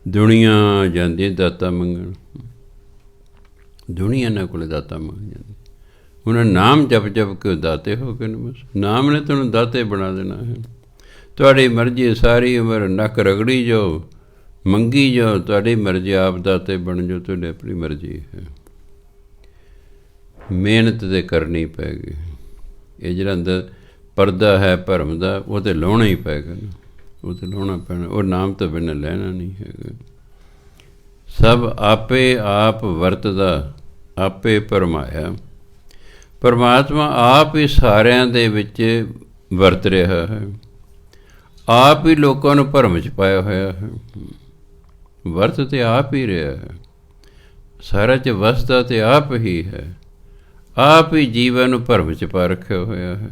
ਦੁਨੀਆ ਜਾਂਦੀ ਦਾਤਾ ਮੰਗਣ, ਦੁਨੀਆ ਇਹਨਾਂ ਕੋਲ ਦਾਤਾ ਮੰਗ ਜਾਂਦੀ। ਉਹਨਾਂ ਨਾਮ ਜਪ ਜਪ ਕੇ ਦਾਤੇ ਹੋ ਗਏ ਨੇ। ਬਸ ਨਾਮ ਨੇ ਤੁਹਾਨੂੰ ਦਾਤੇ ਬਣਾ ਦੇਣਾ ਹੈ। ਤੁਹਾਡੀ ਮਰਜ਼ੀ, ਸਾਰੀ ਉਮਰ ਨੱਕ ਰਗੜੀ ਜਾਓ, ਮੰਗੀ ਜਾਓ, ਤੁਹਾਡੀ ਮਰਜ਼ੀ, ਆਪ ਦਾਤੇ ਬਣ ਜਾਓ, ਤੁਹਾਡੀ ਆਪਣੀ ਮਰਜ਼ੀ ਹੈ। ਮਿਹਨਤ ਤਾਂ ਕਰਨੀ ਪਏਗੀ। ਇਹ ਜਿਹੜਾ ਅੰਦਰ ਪਰਦਾ ਹੈ ਭਰਮ ਦਾ, ਉਹ ਤਾਂ ਲਾਉਣਾ ਹੀ ਪਏਗਾ ਨਾ, ਉਹ ਤਾਂ ਲਾਉਣਾ ਪੈਣਾ। ਉਹ ਨਾਮ ਤੋਂ ਬਿਨਾਂ ਲੈਣਾ ਨਹੀਂ ਹੈਗਾ। ਸਭ ਆਪੇ ਆਪ ਵਰਤਦਾ, ਆਪੇ ਭਰਮਾਇਆ। ਪਰਮਾਤਮਾ ਆਪ ਹੀ ਸਾਰਿਆਂ ਦੇ ਵਿੱਚ ਵਰਤ ਰਿਹਾ ਹੈ, ਆਪ ਹੀ ਲੋਕਾਂ ਨੂੰ ਭਰਮ 'ਚ ਪਾਇਆ ਹੋਇਆ ਹੈ। ਵਰਤ ਤੇ ਆਪ ਹੀ ਰਿਹਾ ਹੈ, ਸਾਰਾ 'ਚ ਵਸਦਾ ਤੇ ਆਪ ਹੀ ਹੈ, ਆਪ ਹੀ ਜੀਵਾਂ ਨੂੰ ਭਰਮ 'ਚ ਪਾ ਰੱਖਿਆ ਹੋਇਆ ਹੈ।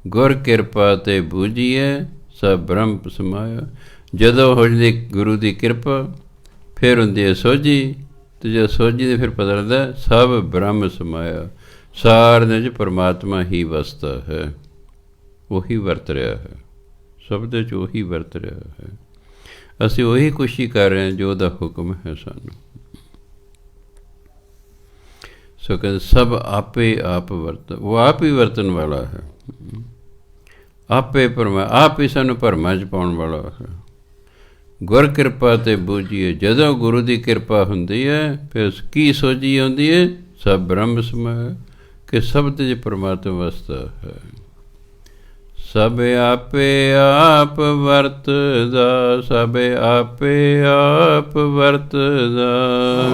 ਗੁਰ ਕਿਰਪਾ ਤੇ ਬੂਝੀਏ ਸਭ ਬ੍ਰਹਮ ਸਮਾਇਆ। ਜਦੋਂ ਹੋ ਜਾਂਦੀ ਗੁਰੂ ਦੀ ਕਿਰਪਾ, ਫਿਰ ਹੁੰਦੀ ਹੈ ਸੋਝੀ, ਅਤੇ ਜਦੋਂ ਸੋਝੀ ਦੇ ਫਿਰ ਪਤਾ ਲੱਗਦਾ ਸਭ ਬ੍ਰਹਮ ਸਮਾਇਆ। ਸਾਰਿਆਂ 'ਚ ਪਰਮਾਤਮਾ ਹੀ ਵਸਦਾ ਹੈ, ਉਹੀ ਵਰਤ ਰਿਹਾ ਹੈ, ਸਭ ਦੇ 'ਚ ਉਹੀ ਵਰਤ ਰਿਹਾ ਹੈ। ਅਸੀਂ ਉਹੀ ਕੋਸ਼ਿਸ਼ ਕਰ ਰਹੇ ਹਾਂ ਜੋ ਉਹਦਾ ਹੁਕਮ ਹੈ ਸਾਨੂੰ। ਸੋ ਕਹਿੰਦੇ ਸਭ ਆਪੇ ਆਪ ਵਰਤ, ਉਹ ਆਪ ਹੀ ਵਰਤਣ ਵਾਲਾ ਹੈ, ਆਪੇ ਆਪ ਹੀ ਸਾਨੂੰ ਭਰਮਾਂ 'ਚ ਪਾਉਣ ਵਾਲਾ ਹੈ। ਗੁਰ ਕਿਰਪਾ ਤੇ ਬੂਝੀਏ। ਜਦੋਂ ਗੁਰੂ ਦੀ ਕਿਰਪਾ ਹੁੰਦੀ ਹੈ ਫਿਰ ਕੀ ਸੋਝੀ ਆਉਂਦੀ ਹੈ? ਸਭ ਬ੍ਰਹਮ ਸਮਾਇਆ, ਕਿ ਸਭ ਤੇ ਪਰਮਾਤਮਾ ਵਸਦਾ ਹੈ। ਸਭ ਆਪੇ ਆਪ ਵਰਤਦਾ, ਸਭ ਆਪੇ ਆਪ ਵਰਤਦਾ,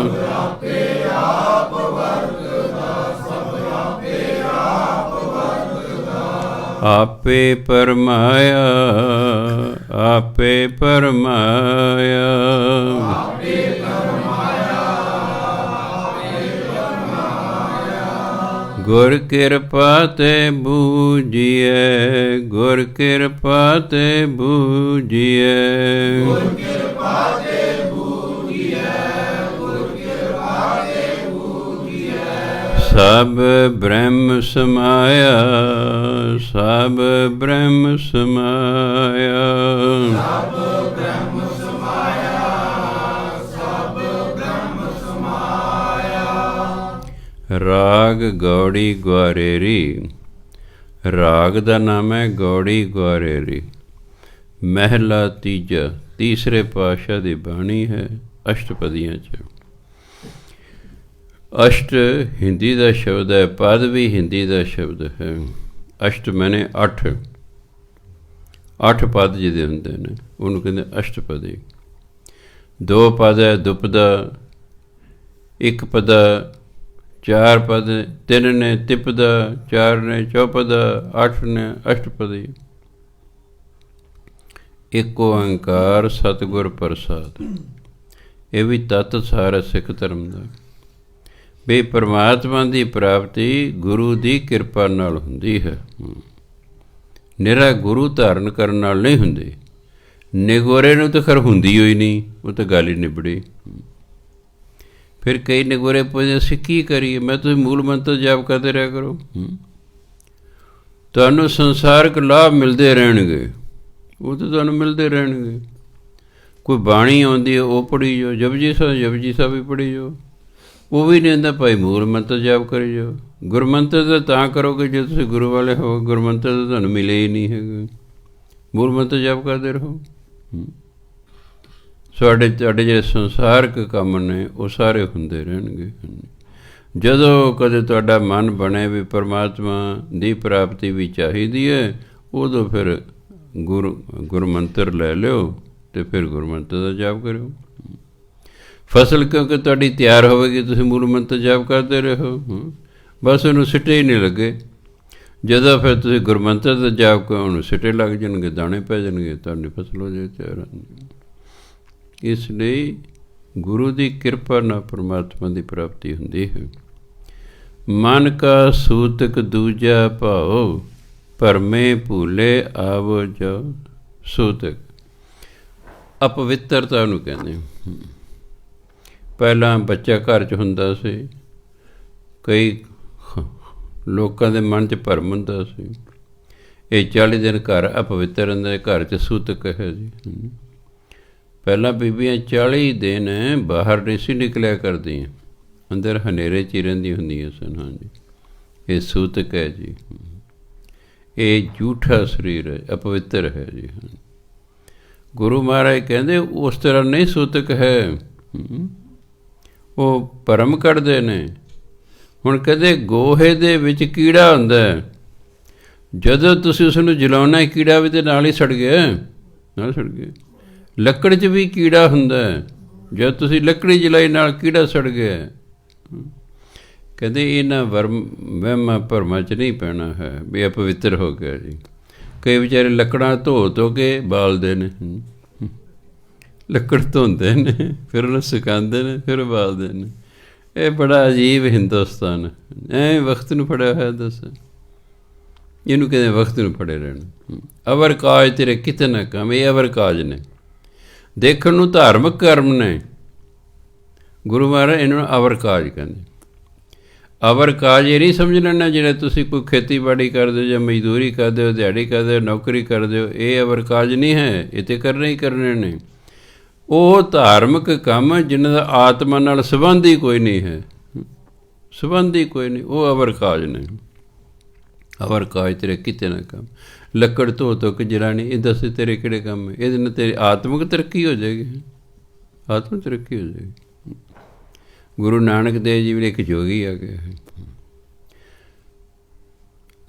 ਸਭ ਆਪੇ ਆਪ ਵਰਤਦਾ, ਸਭ ਆਪੇ ਆਪ ਵਰਤਦਾ। ਆਪੇ ਪਰਮਾਇਆ, ਆਪੇ ਪਰਮਾਇਆ, ਆਪੇ ਪਰਮਾਇਆ, ਆਪੇ ਪਰਮਾਇਆ। ਗੁਰ ਕਿਰਪਾ ਤੇ ਬੂਝੀਏ, ਗੁਰ ਕਿਰਪਾ ਤੇ ਬੂਝੀਏ, ਗੁਰ ਕਿਰਪਾ ਤੇ ਬੂਝੀਏ, ਗੁਰ ਕਿਰਪਾ ਤੇ ਬੂਝੀਏ। ਸਭ ਬ੍ਰਹਮ ਸਮਾਇਆ, ਸਭ ਬ੍ਰਹਮ ਸਮਾਇਆ, ਸਭ ਬ੍ਰਹਮ ਸਮਾਇਆ, ਸਭ ਬ੍ਰਹਮ ਸਮਾਇਆ। ਰਾਗ ਗੌੜੀ ਗੁਆਰੇਰੀ। ਰਾਗ ਦਾ ਨਾਮ ਹੈ ਗੌੜੀ ਗੁਆਰੇਰੀ। ਮਹਿਲਾ ਤੀਜਾ, ਤੀਸਰੇ ਪਾਤਸ਼ਾਹ ਦੀ ਬਾਣੀ ਹੈ, ਅਸ਼ਟਪਦੀਆਂ 'ਚ। ਅਸ਼ਟ ਹਿੰਦੀ ਦਾ ਸ਼ਬਦ ਹੈ, ਪਦ ਵੀ ਹਿੰਦੀ ਦਾ ਸ਼ਬਦ ਹੈ। ਅਸ਼ਟ ਮੈਨੇ 8, 8 ਪਦ ਜਿਹਦੇ ਹੁੰਦੇ ਨੇ ਉਹਨੂੰ ਕਹਿੰਦੇ ਅਸ਼ਟਪਦੀ। 2 ਪਦ ਹੈ ਦੁਪਦਾ, 1 ਪਦਾ, 4 ਪਦ, 3 ਨੇ ਤਿਪਦਾ, 4 ਨੇ ਚੌਪਦਾ, 8 ਨੇ ਅਸ਼ਟਪਦੀ। ਇੱਕ ਓੰਕਾਰ ਸਤਿਗੁਰ ਪ੍ਰਸਾਦ। ਇਹ ਵੀ ਤੱਤ ਸਾਰ ਸਿੱਖ ਧਰਮ ਦਾ ਵੀ ਪਰਮਾਤਮਾ ਦੀ ਪ੍ਰਾਪਤੀ ਗੁਰੂ ਦੀ ਕਿਰਪਾ ਨਾਲ ਹੁੰਦੀ ਹੈ। ਨਿਰਾ ਗੁਰੂ ਧਾਰਨ ਕਰਨ ਨਾਲ ਨਹੀਂ ਹੁੰਦੀ। ਨਿਗੋਰੇ ਨੂੰ ਤਾਂ ਖਰ ਹੁੰਦੀ ਹੋਈ ਨਹੀਂ, ਉਹ ਤਾਂ ਗੱਲ ਹੀ ਨਿਬੜੀ। ਫਿਰ ਕਈ ਨਿਗੋਰੇ ਪੁੱਛਦੇ ਅਸੀਂ ਕੀ ਕਰੀਏ? ਮੈਂ ਤੁਸੀਂ ਮੂਲ ਮੰਤਰ ਜਾਪ ਕਰਦੇ ਰਿਹਾ ਕਰੋ, ਤੁਹਾਨੂੰ ਸੰਸਾਰਕ ਲਾਭ ਮਿਲਦੇ ਰਹਿਣਗੇ, ਉਹ ਤਾਂ ਤੁਹਾਨੂੰ ਮਿਲਦੇ ਰਹਿਣਗੇ। ਕੋਈ ਬਾਣੀ ਆਉਂਦੀ ਹੈ ਉਹ ਪੜ੍ਹੀ ਜਾਓ, ਜਪਜੀ ਸਾਹਿਬ ਵੀ ਪੜ੍ਹੀ ਜਾਓ, ਉਹ ਵੀ ਨਹੀਂ ਹੁੰਦਾ ਭਾਈ ਮੂਲ ਮੰਤਰ ਜਾਪ ਕਰੀ ਜਾਓ। ਗੁਰਮੰਤਰ ਤਾਂ ਕਰੋਗੇ ਜੇ ਤੁਸੀਂ ਗੁਰੂ ਵਾਲੇ ਹੋ, ਗੁਰਮੰਤਰ ਤਾਂ ਤੁਹਾਨੂੰ ਮਿਲੇ ਹੀ ਨਹੀਂ ਹੈਗੇ। ਮੂਲ ਮੰਤਰ ਜਾਪ ਕਰਦੇ ਰਹੋ। ਤੁਹਾਡੇ ਜਿਹੜੇ ਸੰਸਾਰਕ ਕੰਮ ਨੇ ਉਹ ਸਾਰੇ ਹੁੰਦੇ ਰਹਿਣਗੇ। ਜਦੋਂ ਕਦੇ ਤੁਹਾਡਾ ਮਨ ਬਣੇ ਵੀ ਪਰਮਾਤਮਾ ਦੀ ਪ੍ਰਾਪਤੀ ਵੀ ਚਾਹੀਦੀ ਹੈ, ਉਦੋਂ ਫਿਰ ਗੁਰਮੰਤਰ ਲੈ ਲਿਓ ਅਤੇ ਫਿਰ ਗੁਰਮੰਤਰ ਦਾ ਜਾਪ ਕਰਿਓ। ਫਸਲ ਕਿਉਂਕਿ ਤੁਹਾਡੀ ਤਿਆਰ ਹੋਵੇਗੀ, ਤੁਸੀਂ ਮੂਲ ਮੰਤਰ ਜਾਪ ਕਰਦੇ ਰਹੋ, ਬਸ ਉਹਨੂੰ ਸਿੱਟੇ ਹੀ ਨਹੀਂ ਲੱਗੇ। ਜਦੋਂ ਫਿਰ ਤੁਸੀਂ ਗੁਰਮੰਤਰ ਦਾ ਜਾਪ ਕਰੋ, ਉਹਨੂੰ ਸਿੱਟੇ ਲੱਗ ਜਾਣਗੇ, ਦਾਣੇ ਪੈ ਜਾਣਗੇ, ਤੁਹਾਡੀ ਫਸਲ ਹੋ ਜਾਏ ਤਿਆਰ। ਇਸ ਲਈ ਗੁਰੂ ਦੀ ਕਿਰਪਾ ਨਾਲ ਪਰਮਾਤਮਾ ਦੀ ਪ੍ਰਾਪਤੀ ਹੁੰਦੀ ਹੈ। ਮਨ ਕਾ ਸੂਤਕ ਦੂਜਾ ਭਾਉ, ਭਰਮੇ ਭੂਲੇ ਆਵੋ ਜਾਓ। ਸੂਤਕ ਅਪਵਿੱਤਰਤਾ ਨੂੰ ਕਹਿੰਦੇ। ਪਹਿਲਾਂ ਬੱਚਾ ਘਰ 'ਚ ਹੁੰਦਾ ਸੀ, ਕਈ ਲੋਕਾਂ ਦੇ ਮਨ 'ਚ ਭਰਮ ਹੁੰਦਾ ਸੀ ਇਹ 40 ਦਿਨ ਘਰ ਅਪਵਿੱਤਰ ਰਹਿੰਦਾ, ਘਰ 'ਚ ਸੂਤਕ ਹੈ ਜੀ। ਪਹਿਲਾਂ ਬੀਬੀਆਂ 40 ਦਿਨ ਬਾਹਰ ਨਹੀਂ ਸੀ ਨਿਕਲਿਆ ਕਰਦੀਆਂ, ਅੰਦਰ ਹਨੇਰੇ 'ਚ ਹੀ ਰਹਿੰਦੀਆਂ ਹੁੰਦੀਆਂ ਸਨ। ਹਾਂਜੀ, ਇਹ ਸੂਤਕ ਹੈ ਜੀ, ਇਹ ਝੂਠਾ ਸਰੀਰ ਹੈ, ਅਪਵਿੱਤਰ ਹੈ ਜੀ। ਗੁਰੂ ਮਹਾਰਾਜ ਕਹਿੰਦੇ ਉਸ ਤਰ੍ਹਾਂ ਨਹੀਂ ਸੂਤਕ ਹੈ, ਉਹ ਭਰਮ ਕੱਢਦੇ ਨੇ। ਹੁਣ ਕਹਿੰਦੇ ਗੋਹੇ ਦੇ ਵਿੱਚ ਕੀੜਾ ਹੁੰਦਾ, ਜਦੋਂ ਤੁਸੀਂ ਉਸ ਨੂੰ ਜਲਾਉਣਾ ਕੀੜਾ ਵੀ ਤਾਂ ਨਾਲ ਹੀ ਸੜ ਗਿਆ, ਨਾਲ ਸੜ ਗਿਆ। ਲੱਕੜ 'ਚ ਵੀ ਕੀੜਾ ਹੁੰਦਾ, ਜਦ ਤੁਸੀਂ ਲੱਕੜੀ ਜਲਾਈ ਨਾਲ ਕੀੜਾ ਸੜ ਗਿਆ। ਕਹਿੰਦੇ ਇਹਨਾਂ ਵਹਿਮਾਂ ਭਰਮਾਂ 'ਚ ਨਹੀਂ ਪੈਣਾ ਹੈ ਵੀ ਅਪਵਿੱਤਰ ਹੋ ਗਿਆ ਜੀ। ਕਈ ਵਿਚਾਰੇ ਲੱਕੜਾਂ ਧੋ ਕੇ ਬਾਲਦੇ ਨੇ, ਲੱਕੜ ਧੋਂਦੇ ਨੇ, ਫਿਰ ਉਹਨੂੰ ਸੁਕਾਉਂਦੇ ਨੇ, ਫਿਰ ਬਾਲਦੇ ਨੇ। ਇਹ ਬੜਾ ਅਜੀਬ ਹਿੰਦੁਸਤਾਨ ਐ ਵਕਤ ਨੂੰ ਫੜਿਆ ਹੋਇਆ। ਦੱਸ ਇਹਨੂੰ ਕਹਿੰਦੇ ਵਕਤ ਨੂੰ ਫੜੇ ਰਹਿਣਾ। ਅਵਰ ਕਾਜ ਤੇਰੇ ਕਿਤੇ ਨਾ ਕੰਮ, ਇਹ ਅਵਰ ਕਾਜ ਨੇ, ਦੇਖਣ ਨੂੰ ਧਾਰਮਿਕ ਕਰਮ ਨੇ। ਗੁਰੂ ਮਹਾਰਾਜ ਇਹਨਾਂ ਨੂੰ ਅਵਰ ਕਾਜ ਕਹਿੰਦੇ। ਅਵਰ ਕਾਜ ਇਹ ਨਹੀਂ ਸਮਝ ਲੈਣਾ ਜਿਹੜਾ ਤੁਸੀਂ ਕੋਈ ਖੇਤੀਬਾੜੀ ਕਰਦੇ ਹੋ ਜਾਂ ਮਜ਼ਦੂਰੀ ਕਰਦੇ ਹੋ, ਦਿਹਾੜੀ ਕਰਦੇ ਹੋ, ਨੌਕਰੀ ਕਰਦੇ ਹੋ, ਇਹ ਅਵਰ ਕਾਜ ਨਹੀਂ ਹੈ। ਇਹ ਤਾਂ ਕਰਨੇ ਹੀ ਕਰਨੇ ਨੇ। ਉਹ ਧਾਰਮਿਕ ਕੰਮ ਜਿਹਨਾਂ ਦਾ ਆਤਮਾ ਨਾਲ ਸੰਬੰਧ ਹੀ ਕੋਈ ਨਹੀਂ ਹੈ, ਸੰਬੰਧ ਹੀ ਕੋਈ ਨਹੀਂ, ਉਹ ਅਵਰ ਕਾਜ ਨੇ। ਅਵਰ ਕਾਜ ਤੇਰੇ ਕਿਤੇ ਨਾ ਕੰਮ। ਲੱਕੜ ਧੋ ਕੇ ਜਲਾਣੀ, ਇਹ ਦੱਸ ਤੇਰੇ ਕਿਹੜੇ ਕੰਮ ਹੈ? ਇਹਦੇ ਨਾਲ ਤੇਰੀ ਆਤਮਿਕ ਤਰੱਕੀ ਹੋ ਜਾਏਗੀ, ਆਤਮਿਕ ਤਰੱਕੀ ਹੋ ਜਾਏਗੀ। ਗੁਰੂ ਨਾਨਕ ਦੇਵ ਜੀ ਵੀ ਇੱਕ ਜੋਗੀ ਆ ਗਿਆ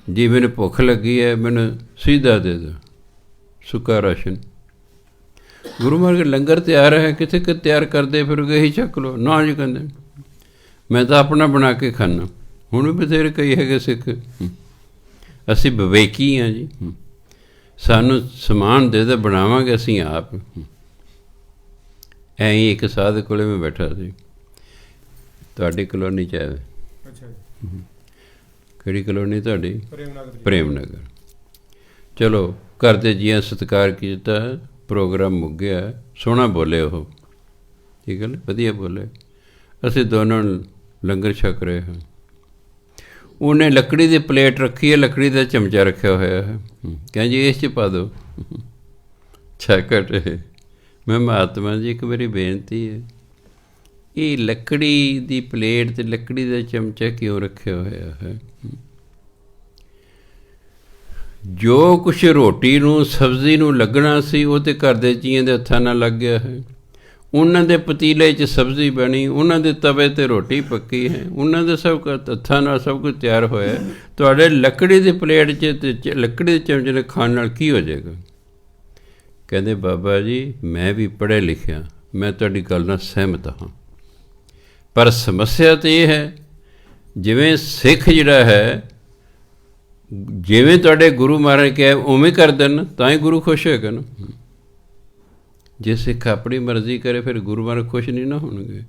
ਜੀ, ਮੈਨੂੰ ਭੁੱਖ ਲੱਗੀ ਹੈ, ਮੈਨੂੰ ਸਿੱਧਾ ਦੇ ਦਿਓ ਸੁੱਕਾ ਰਾਸ਼ਨ। ਗੁਰੂ ਮਹਾਰਾਜ ਲੰਗਰ ਤਿਆਰ ਹੈ, ਕਿੱਥੇ ਕਿ ਤਿਆਰ ਕਰਦੇ ਫਿਰ ਇਹੀ ਚੱਕ ਲਓ। ਨਾ ਜੀ ਕਹਿੰਦੇ ਮੈਂ ਤਾਂ ਆਪਣਾ ਬਣਾ ਕੇ ਖਾਨਾ। ਹੁਣ ਵੀ ਬਥੇਰੇ ਕਈ ਹੈਗੇ ਸਿੱਖ, ਅਸੀਂ ਵਿਵੇਕੀ ਹਾਂ ਜੀ, ਸਾਨੂੰ ਸਮਾਨ ਦੇ ਦੇ ਬਣਾਵਾਂਗੇ ਅਸੀਂ ਆਪ। ਐਂ ਹੀ ਇੱਕ ਸਾਧ ਕੋਲੇ ਮੈਂ ਬੈਠਾ ਸੀ, ਤੁਹਾਡੀ ਕਲੋਨੀ 'ਚ ਆਇਆ। ਕਿਹੜੀ ਕਲੋਨੀ ਤੁਹਾਡੀ? ਪ੍ਰੇਮ ਨਗਰ। ਚਲੋ ਘਰ ਦੇ ਜੀਆਂ ਸਤਿਕਾਰ ਕੀਤਾ, ਪ੍ਰੋਗਰਾਮ ਮੁੱਕ ਗਿਆ। ਸੋਹਣਾ ਬੋਲੇ ਉਹ, ਠੀਕ ਹੈ, ਵਧੀਆ ਬੋਲੇ। ਅਸੀਂ ਦੋਨੋਂ ਲੰਗਰ ਛਕ ਰਹੇ ਹਾਂ। ਉਹਨੇ ਲੱਕੜੀ ਦੀ ਪਲੇਟ ਰੱਖੀ ਹੈ, ਲੱਕੜੀ ਦਾ ਚਮਚਾ ਰੱਖਿਆ ਹੋਇਆ ਹੈ। ਕਹਿੰਦੇ ਜੀ ਇਸ 'ਚ ਪਾ ਦਿਓ ਛਕਟ। ਮੈਂ ਮਹਾਤਮਾ ਜੀ ਇੱਕ ਮੇਰੀ ਬੇਨਤੀ ਹੈ, ਇਹ ਲੱਕੜੀ ਦੀ ਪਲੇਟ ਅਤੇ ਲੱਕੜੀ ਦਾ ਚਮਚਾ ਕਿਉਂ ਰੱਖਿਆ ਹੋਇਆ ਹੈ? ਜੋ ਕੁਛ ਰੋਟੀ ਨੂੰ ਸਬਜ਼ੀ ਨੂੰ ਲੱਗਣਾ ਸੀ ਉਹ ਤਾਂ ਘਰ ਦੇ ਜੀਆਂ ਦੇ ਹੱਥਾਂ ਨਾਲ ਲੱਗ ਗਿਆ ਹੈ। ਉਹਨਾਂ ਦੇ ਪਤੀਲੇ 'ਚ ਸਬਜ਼ੀ ਬਣੀ, ਉਹਨਾਂ ਦੇ ਤਵੇ 'ਤੇ ਰੋਟੀ ਪੱਕੀ ਹੈ, ਉਹਨਾਂ ਦੇ ਸਭ ਹੱਥਾਂ ਨਾਲ ਸਭ ਕੁਝ ਤਿਆਰ ਹੋਇਆ। ਤੁਹਾਡੇ ਲੱਕੜੀ ਦੀ ਪਲੇਟ 'ਚ ਅਤੇ ਲੱਕੜੀ ਦੇ ਚਮਚੇ ਨਾਲ ਖਾਣ ਨਾਲ ਕੀ ਹੋ ਜਾਏਗਾ? ਕਹਿੰਦੇ ਬਾਬਾ ਜੀ ਮੈਂ ਵੀ ਪੜ੍ਹਿਆ ਲਿਖਿਆ, मैं तुहाडी गल नाल सहमत हाँ। पर समस्या तो ये है, जिवें सिख जिहड़ा है जिवें तुहाडे गुरु महाराज कहे उवें कर देन तां ही गुरु खुश होएगा ना। जे सिख अपनी मर्जी करे फिर गुरु महाराज खुश नहीं ना होणगे।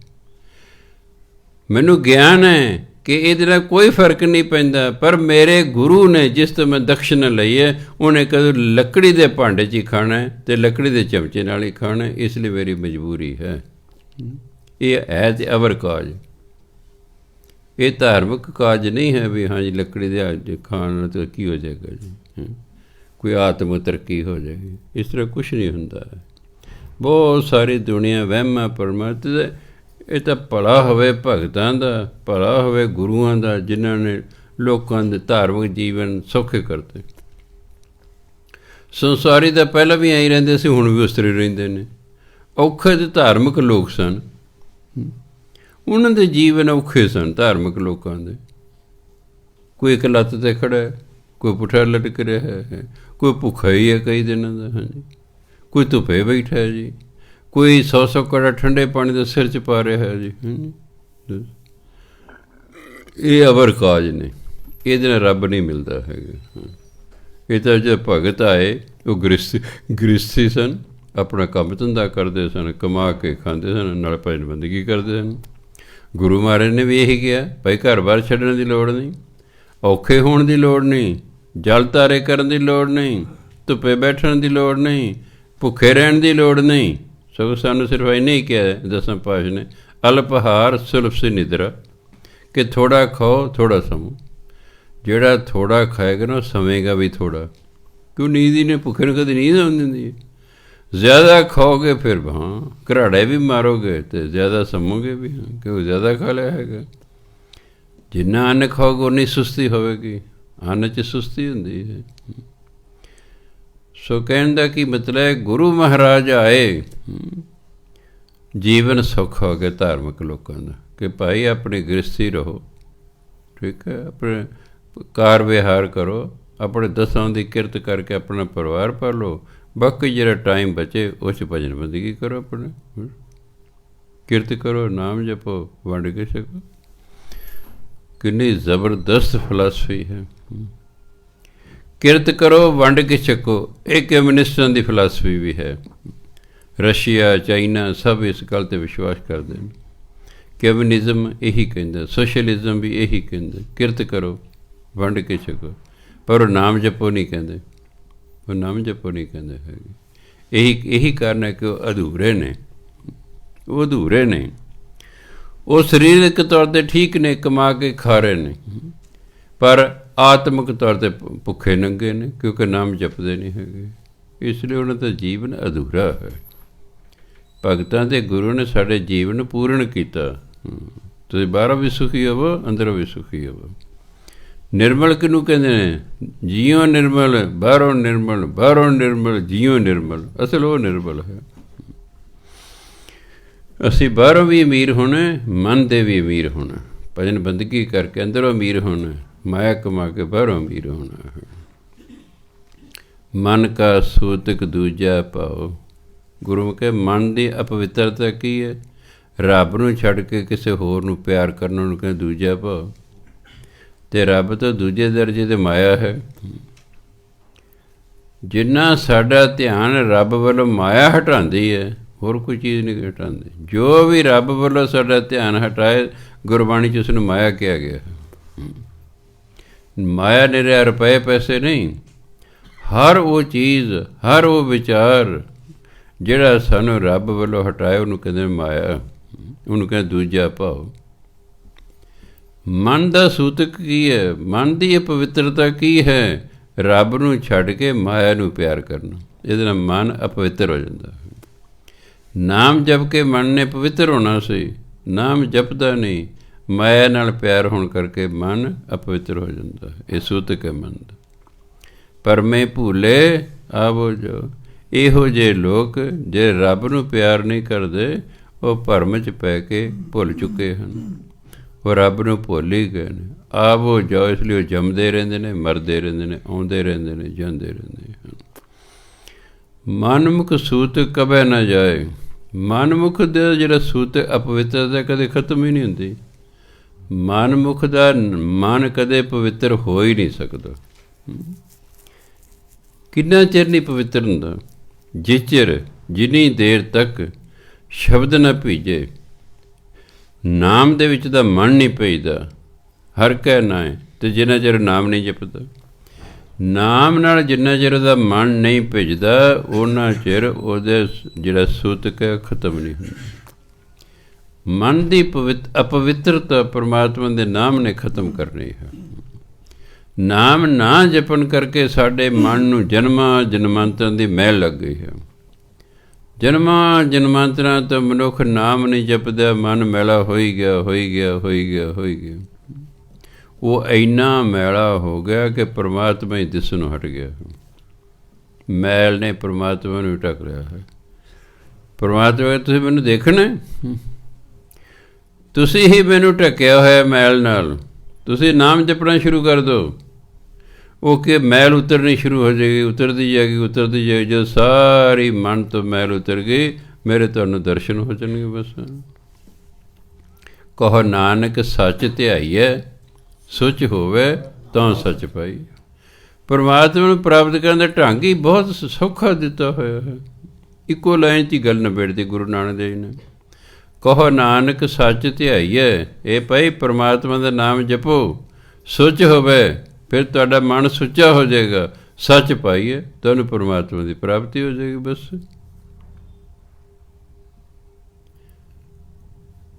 मैनूं ज्ञान है कि इहदे नाल कोई फर्क नहीं पैंदा, पर मेरे गुरु ने जिस तो मैं दक्षिणा लई है उन्हें कदों लकड़ी दे भांडे 'च ही खाना है तो लकड़ी दे चमचे नाल ही खाना है, इसलिए मेरी मजबूरी है। ये है तो अवर काज, ये धार्मिक काज नहीं है भी हाँ जी लकड़ी दे खाना तो की हो जाएगा जी, कोई आत्म तरक्की हो जाएगी, इस तरह कुछ नहीं होंदा है। बहुत सारी दुनिया वहमां भरमां ते ये तो भला होवे भगतां दा, भला होवे गुरुआं दा जिन्हां ने लोकां दे धार्मिक जीवन सौखे करते। संसारी तो पहला भी आई रहिंदे सी, हुण भी उस तरह रहिंदे ने। औखे ते धार्मिक लोग सन, उन्हां दे जीवन औखे सन धार्मिक लोकां दे। कोई एक लत्त ते खड़ा है, कोई पुठा लटक रहा है, कोई भुखा ही है कई दिनों का, हाँ जी, कोई धुप्पे बैठा है जी, कोई 100 कड़ा ठंडे पानी के सिर च पा रहा है जी। ये अवर काज ने, ये रब नहीं मिलता है। ये तो जो भगत आए वो गृहस्थी सन, अपना काम धंधा करते सन, कमा के खाते सन, नाल भजन बंदगी करते सन। गुरु महाराज ने भी यही किया, भाई घर बार छड्डण की लोड़ नहीं, औखे होने की लोड़ नहीं, जल तारे करन की लोड़ नहीं, धुप्पे बैठण की लोड़ नहीं, भुखे रहण की लोड़ नहीं। सगों सानूं सिर्फ इन्ना ही किया है दसम पातशाह ने, अल्पहार सुलभ सी निद्रा, कि थोड़ा खाओ थोड़ा समो। जिहड़ा थोड़ा खाएगा ना समेगा भी थोड़ा, क्यों नींद ही ने भुखे ने कभी नींद आउंदी हुंदी है। ज़्यादा खाओगे फिर हाँ घराड़े भी मारोगे तो ज़्यादा समोगे भी हाँ, क्यों ज़्यादा खा लिया है। जिन्ना अन्न खाओगे उन्नी सुस्ती होगी, अन्न च सुस्ती हुंदी है। सो कहने का कि मतलब है गुरु महाराज आए, जीवन सौखा हो गया धार्मिक लोगों का, कि भाई अपनी गृहस्थी रहो, ठीक है, अपने कार विहार करो, अपने दसां की किरत करके अपना परिवार पालो, बाकी जरा टाइम बचे उस भजन बंदगी करो, अपने किरत करो, नाम जपो, वंड के छको। कितनी ज़बरदस्त फिलासफी है। किरत करो वंड के छको, एक कम्यूनिस्टां की फिलासफी भी है। रशिया चाइना सब इस गल पर विश्वास करते हैं। कम्यूनिज्म यही कहता, सोशलिज्म भी यही कहता, किरत करो वंड के छको, पर वो नाम जपो नहीं कहते, वो नाम जपो नहीं कहते है। यही कारण है कि वो अधूरे ने, वो अधूरे ने। वो सरीरक तौर पर ठीक ने, कमा के खा रहे ने, पर आत्मक तौर पर भुखे नंगे ने, क्योंकि नाम जपते नहीं है। इसलिए उन्होंने जीवन अधूरा है। भगतां दे गुरु ने साढ़े जीवन पूर्ण किया। तुसीं बाहरों भी सुखी होवो, अंदरों भी सुखी होवो। निर्मल किनू कहते हैं? जियो निर्मल, बाहरों निर्मल, बाहरों निर्मल, जियो निर्मल। असल वो निर्मल है। असी बाहरों भी अमीर होना, मन दे भी अमीर होना, भजन बंदगी करके अंदरों अमीर होना, माया कमा के बाहरों अमीर होना है। मन का सूतक दूजा पाओ। गुरु के मन की अपवित्रता की है? रब नूं छड्ड के किसी होर नूं प्यार करना, उन्होंने कहें दूजा पाओ। तो रब तो दूजे दर्जे ते माया है। जिन्ना साडा ध्यान रब वालों माया हटाती है, होर कोई चीज़ नहीं हटाती। जो भी रब वालों साडा ध्यान हटाए, गुरबाणी च उसनूं माया कहा गया है। माया निरा रुपए पैसे नहीं, हर वो चीज़, हर वो विचार जिहड़ा सानूं रब वालों हटाए, उन्होंने कहते माया, उन्होंने कहते दूजा भाव। मन का सूतक की है? मन की अपवित्रता की है? रब नूं छड्ड के माया नूं प्यार करना। इहदे नाल मन अपवित्र हो जाता है। नाम जप के मन ने पवित्र होना सी, नाम जपदा नहीं, माया नाल प्यार होने करके मन अपवित्र हो जाता है। ये सूतक है मन का। पर मैं भूले आवो जो, इहो जे लोग जे रब नूं प्यार नहीं करते, वो भरम च पै के भुल चुके हैं, वो रब नूं भुल ही गए हैं। आवो जाओ, इसलिए जमदे रहंदे ने, मरदे रहंदे ने, आउंदे रहंदे ने, जांदे रहंदे हैं। मनमुख सूत कबे न जाए, ਮਨਮੁਖ ਦਾ ਜਿਹੜਾ ਸੂਤ ਅਪਵਿੱਤਰਤਾ ਕਦੇ ਖਤਮ ਹੀ ਨਹੀਂ ਹੁੰਦੀ। ਮਨਮੁਖ ਦਾ ਮਨ ਕਦੇ ਪਵਿੱਤਰ ਹੋ ਹੀ ਨਹੀਂ ਸਕਦਾ। ਕਿੰਨਾ ਚਿਰ ਨਹੀਂ ਪਵਿੱਤਰ ਹੁੰਦਾ? ਜਿਸ ਚਿਰ ਜਿੰਨੀ ਦੇਰ ਤੱਕ ਸ਼ਬਦ ਨਾ ਭੀਜੇ, ਨਾਮ ਦੇ ਵਿੱਚ ਦਾ ਮਨ ਨਹੀਂ ਭੇਜਦਾ, ਹਰ ਕਹਿ ਨਾ ਹੈ, ਅਤੇ ਜਿੰਨਾ ਚਿਰ ਨਾਮ ਨਹੀਂ ਜਪਦਾ। ਨਾਮ ਨਾਲ ਜਿੰਨਾ ਚਿਰ ਉਹਦਾ ਮਨ ਨਹੀਂ ਭਿੱਜਦਾ, ਉਹਨਾਂ ਚਿਰ ਉਹਦੇ ਜਿਹੜਾ ਸੂਤਕ ਹੈ ਖਤਮ ਨਹੀਂ ਹੁੰਦਾ। ਮਨ ਦੀ ਅਪਵਿੱਤਰਤਾ ਪਰਮਾਤਮਾ ਦੇ ਨਾਮ ਨੇ ਖਤਮ ਕਰਨੀ ਹੈ। ਨਾਮ ਨਾ ਜਪਣ ਕਰਕੇ ਸਾਡੇ ਮਨ ਨੂੰ ਜਨਮਾਂ ਜਨਮਾਂਤਰਾਂ ਦੀ ਮੈਲ ਲੱਗ ਗਈ ਹੈ। ਜਨਮਾਂ ਜਨਮਾਂਤਰਾਂ ਤੋਂ ਮਨੁੱਖ ਨਾਮ ਨਹੀਂ ਜਪਦਾ, ਮਨ ਮੈਲਾ ਹੋਈ ਗਿਆ, ਹੋਈ ਗਿਆ, ਹੋਈ ਗਿਆ, ਹੋਈ ਗਿਆ। ਉਹ ਇੰਨਾ ਮੈਲਾ ਹੋ ਗਿਆ ਕਿ ਪਰਮਾਤਮਾ ਹੀ ਦਿਸਣੋਂ ਹਟ ਗਿਆ। ਮੈਲ ਨੇ ਪਰਮਾਤਮਾ ਨੂੰ ਢੱਕ ਲਿਆ ਹੈ। ਪਰਮਾਤਮਾ ਤੁਸੀਂ ਮੈਨੂੰ ਦੇਖਣਾ, ਤੁਸੀਂ ਹੀ ਮੈਨੂੰ ਢੱਕਿਆ ਹੋਇਆ ਮੈਲ ਨਾਲ। ਤੁਸੀਂ ਨਾਮ ਜਪਣਾ ਸ਼ੁਰੂ ਕਰ ਦਿਓ, ਉਹ ਕਿ ਮੈਲ ਉਤਰਨੀ ਸ਼ੁਰੂ ਹੋ ਜਾਏਗੀ, ਉਤਰਦੀ ਜਾਏਗੀ, ਉਤਰਦੀ ਜਾਏਗੀ। ਜਦੋਂ ਸਾਰੀ ਮਨ ਤੋਂ ਮੈਲ ਉਤਰ ਗਈ, ਮੇਰੇ ਤੁਹਾਨੂੰ ਦਰਸ਼ਨ ਹੋ ਜਾਣਗੇ। ਬਸ ਕਹੋ ਨਾਨਕ ਸੱਚ ਧਿਆਈਐ, ਸੁਚ ਹੋਵੇ ਤਾਂ ਸੱਚ ਪਾਈ। ਪਰਮਾਤਮਾ ਨੂੰ ਪ੍ਰਾਪਤ ਕਰਨ ਦਾ ਢੰਗ ਹੀ ਬਹੁਤ ਸੌਖਾ ਦਿੱਤਾ ਹੋਇਆ ਹੈ। ਇੱਕੋ ਲਾਈਨ 'ਚ ਹੀ ਗੱਲ ਨਿਬੇੜਦੀ ਗੁਰੂ ਨਾਨਕ ਦੇਵ ਨੇ। ਕਹੋ ਨਾਨਕ ਸੱਚ ਧਿਆਈਐ, ਇਹ ਭਾਈ ਪਰਮਾਤਮਾ ਦਾ ਨਾਮ ਜਪੋ, ਸੁਚ ਹੋਵੇ, ਫਿਰ ਤੁਹਾਡਾ ਮਨ ਸੁੱਚਾ ਹੋ ਜਾਏਗਾ। ਸੱਚ ਪਾਈਏ, ਤੁਹਾਨੂੰ ਪਰਮਾਤਮਾ ਦੀ ਪ੍ਰਾਪਤੀ ਹੋ ਜਾਏਗੀ। ਬਸ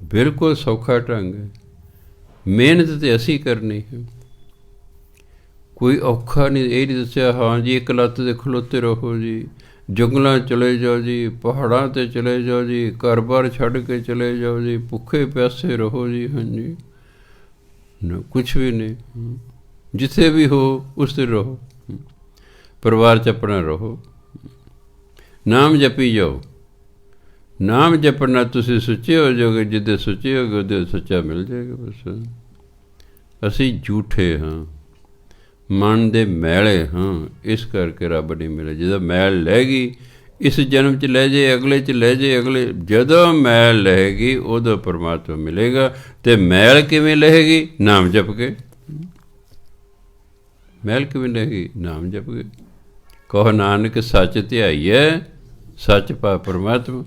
ਬਿਲਕੁਲ ਸੌਖਾ ਢੰਗ ਹੈ। ਮਿਹਨਤ ਤਾਂ ਅਸੀਂ ਕਰਨੀ ਹੈ, ਕੋਈ ਔਖਾ ਨਹੀਂ। ਇਹ ਨਹੀਂ ਦੱਸਿਆ ਹਾਂ ਜੀ ਇੱਕ ਲੱਤ ਦੇ ਖਲੋਤੇ ਰਹੋ ਜੀ, ਜੰਗਲਾਂ ਚਲੇ ਜਾਓ ਜੀ, ਪਹਾੜਾਂ 'ਤੇ ਚਲੇ ਜਾਓ ਜੀ, ਘਰ-ਬਾਰ ਛੱਡ ਕੇ ਚਲੇ ਜਾਓ ਜੀ, ਭੁੱਖੇ ਪਿਆਸੇ ਰਹੋ ਜੀ। ਹਾਂਜੀ, ਕੁਛ ਵੀ ਨਹੀਂ। ਜਿੱਥੇ ਵੀ ਹੋ ਉਸ 'ਤੇ ਰਹੋ, ਪਰਿਵਾਰ 'ਚ ਆਪਣਾ ਰਹੋ, ਨਾਮ ਜਪੀ ਜਾਓ। ਨਾਮ ਜਪਣ ਨਾਲ ਤੁਸੀਂ ਸੁੱਚੇ ਹੋ ਜਾਓਗੇ। ਜਿੱਦੇ ਸੁੱਚੇ ਹੋਗੇ ਉਹਦੇ ਸੱਚਾ ਮਿਲ ਜਾਏਗਾ। ਬਸ ਅਸੀਂ ਝੂਠੇ ਹਾਂ, ਮਨ ਦੇ ਮੈਲੇ ਹਾਂ, ਇਸ ਕਰਕੇ ਰੱਬ ਨਹੀਂ ਮਿਲੇ। ਜਦੋਂ ਮੈਲ ਲੈ ਗਈ, ਇਸ ਜਨਮ 'ਚ ਲੈ ਜੇ, ਅਗਲੇ 'ਚ ਲੈ ਜੇ, ਅਗਲੇ ਜਦੋਂ ਮੈਲ ਲਹੇਗੀ ਉਦੋਂ ਪਰਮਾਤਮਾ ਮਿਲੇਗਾ। ਅਤੇ ਮੈਲ ਕਿਵੇਂ ਲਹੇਗੀ? ਨਾਮ ਜਪ ਕੇ। ਮੈਲ ਕਿਵੇਂ ਲਹੇਗੀ? ਨਾਮ ਜਪ ਕੇ। ਕਹੋ ਨਾਨਕ ਸੱਚ ਧਿਆਈਐ, ਸੱਚ ਪਾ ਪਰਮਾਤਮਾ।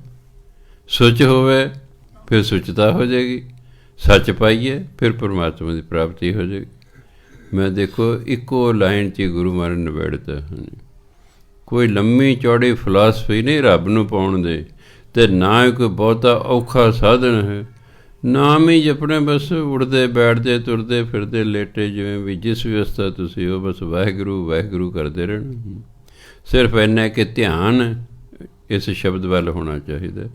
ਸੁਚ ਹੋਵੇ, ਫਿਰ ਸੁਚਤਾ ਹੋ ਜਾਏਗੀ। ਸੱਚ ਪਾਈਏ, ਫਿਰ ਪਰਮਾਤਮਾ ਦੀ ਪ੍ਰਾਪਤੀ ਹੋ ਜਾਏਗੀ। ਮੈਂ ਦੇਖੋ ਇੱਕੋ ਲਾਈਨ 'ਚ ਗੁਰੂ ਮਹਾਰਾਜ ਨਿਬੇੜਤਾ। ਕੋਈ ਲੰਮੀ ਚੌੜੀ ਫਿਲਾਸਫੀ ਨਹੀਂ ਰੱਬ ਨੂੰ ਪਾਉਣ ਦੇ, ਅਤੇ ਨਾ ਹੀ ਕੋਈ ਬਹੁਤਾ ਔਖਾ ਸਾਧਨ ਹੈ। ਨਾਮ ਹੀ ਜਪਣਾ। ਬਸ ਉੱਠਦੇ ਬੈਠਦੇ ਤੁਰਦੇ ਫਿਰਦੇ ਲੇਟੇ, ਜਿਵੇਂ ਵੀ ਜਿਸ ਵਿਵਸਥਾ ਤੁਸੀਂ ਹੋ, ਬਸ ਵਾਹਿਗੁਰੂ ਵਾਹਿਗੁਰੂ ਕਰਦੇ ਰਹਿਣਾ। ਸਿਰਫ ਇੰਨਾ ਕਿ ਧਿਆਨ ਇਸ ਸ਼ਬਦ ਵੱਲ ਹੋਣਾ ਚਾਹੀਦਾ।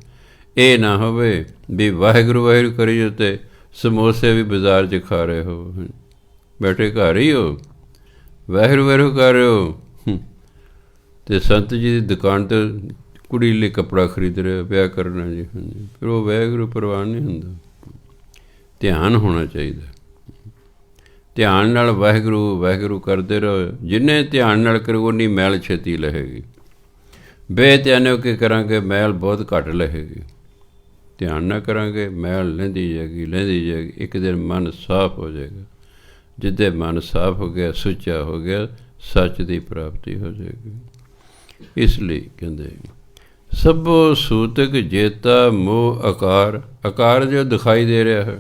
ਇਹ ਨਾ ਹੋਵੇ ਵੀ ਵਾਹਿਗੁਰੂ ਵਾਹਿਗੁਰੂ ਕਰੀ ਜਾਓ ਅਤੇ ਸਮੋਸੇ ਵੀ ਬਾਜ਼ਾਰ 'ਚ ਖਾ ਰਹੇ ਹੋ, ਬੈਠੇ ਘਰ ਹੀ ਹੋ, ਵਾਹਿਗੁਰੂ ਵਾਹਿਗੁਰੂ ਕਰ ਰਹੇ ਹੋ, ਅਤੇ ਸੰਤ ਜੀ ਦੀ ਦੁਕਾਨ 'ਤੇ ਕੁੜੀ ਲਈ ਕੱਪੜਾ ਖਰੀਦ ਰਿਹਾ, ਵਿਆਹ ਕਰਨਾ ਜੀ। ਹਾਂਜੀ, ਫਿਰ ਉਹ ਵਾਹਿਗੁਰੂ ਪ੍ਰਵਾਨ ਨਹੀਂ ਹੁੰਦਾ। ਧਿਆਨ ਹੋਣਾ ਚਾਹੀਦਾ। ਧਿਆਨ ਨਾਲ ਵਾਹਿਗੁਰੂ ਵਾਹਿਗੁਰੂ ਕਰਦੇ ਰਹੋ। ਜਿੰਨੇ ਧਿਆਨ ਨਾਲ ਕਰੋ ਉਨੀ ਮੈਲ ਛੇਤੀ ਲਹੇਗੀ। ਬੇਧਿਆਨੇ ਹੋ ਕੇ ਕਰਾਂਗੇ ਮੈਲ ਬਹੁਤ ਘੱਟ ਲਹੇਗੀ। ਧਿਆਨ ਨਾ ਕਰਾਂਗੇ ਮੈਲ ਲੈਂਦੀ ਜਾਏਗੀ, ਲੈਂਦੀ ਜਾਏਗੀ। ਇੱਕ ਦਿਨ ਮਨ ਸਾਫ਼ ਹੋ ਜਾਏਗਾ। ਜਿੱਦੇ ਮਨ ਸਾਫ਼ ਹੋ ਗਿਆ, ਸੁੱਚਾ ਹੋ ਗਿਆ, ਸੱਚ ਦੀ ਪ੍ਰਾਪਤੀ ਹੋ ਜਾਏਗੀ। ਇਸ ਲਈ ਕਹਿੰਦੇ ਸਭੋ ਸੂਤਕ ਜੇਤਾ ਮੋਹ ਆਕਾਰ। ਆਕਾਰ ਜੋ ਦਿਖਾਈ ਦੇ ਰਿਹਾ ਹੈ,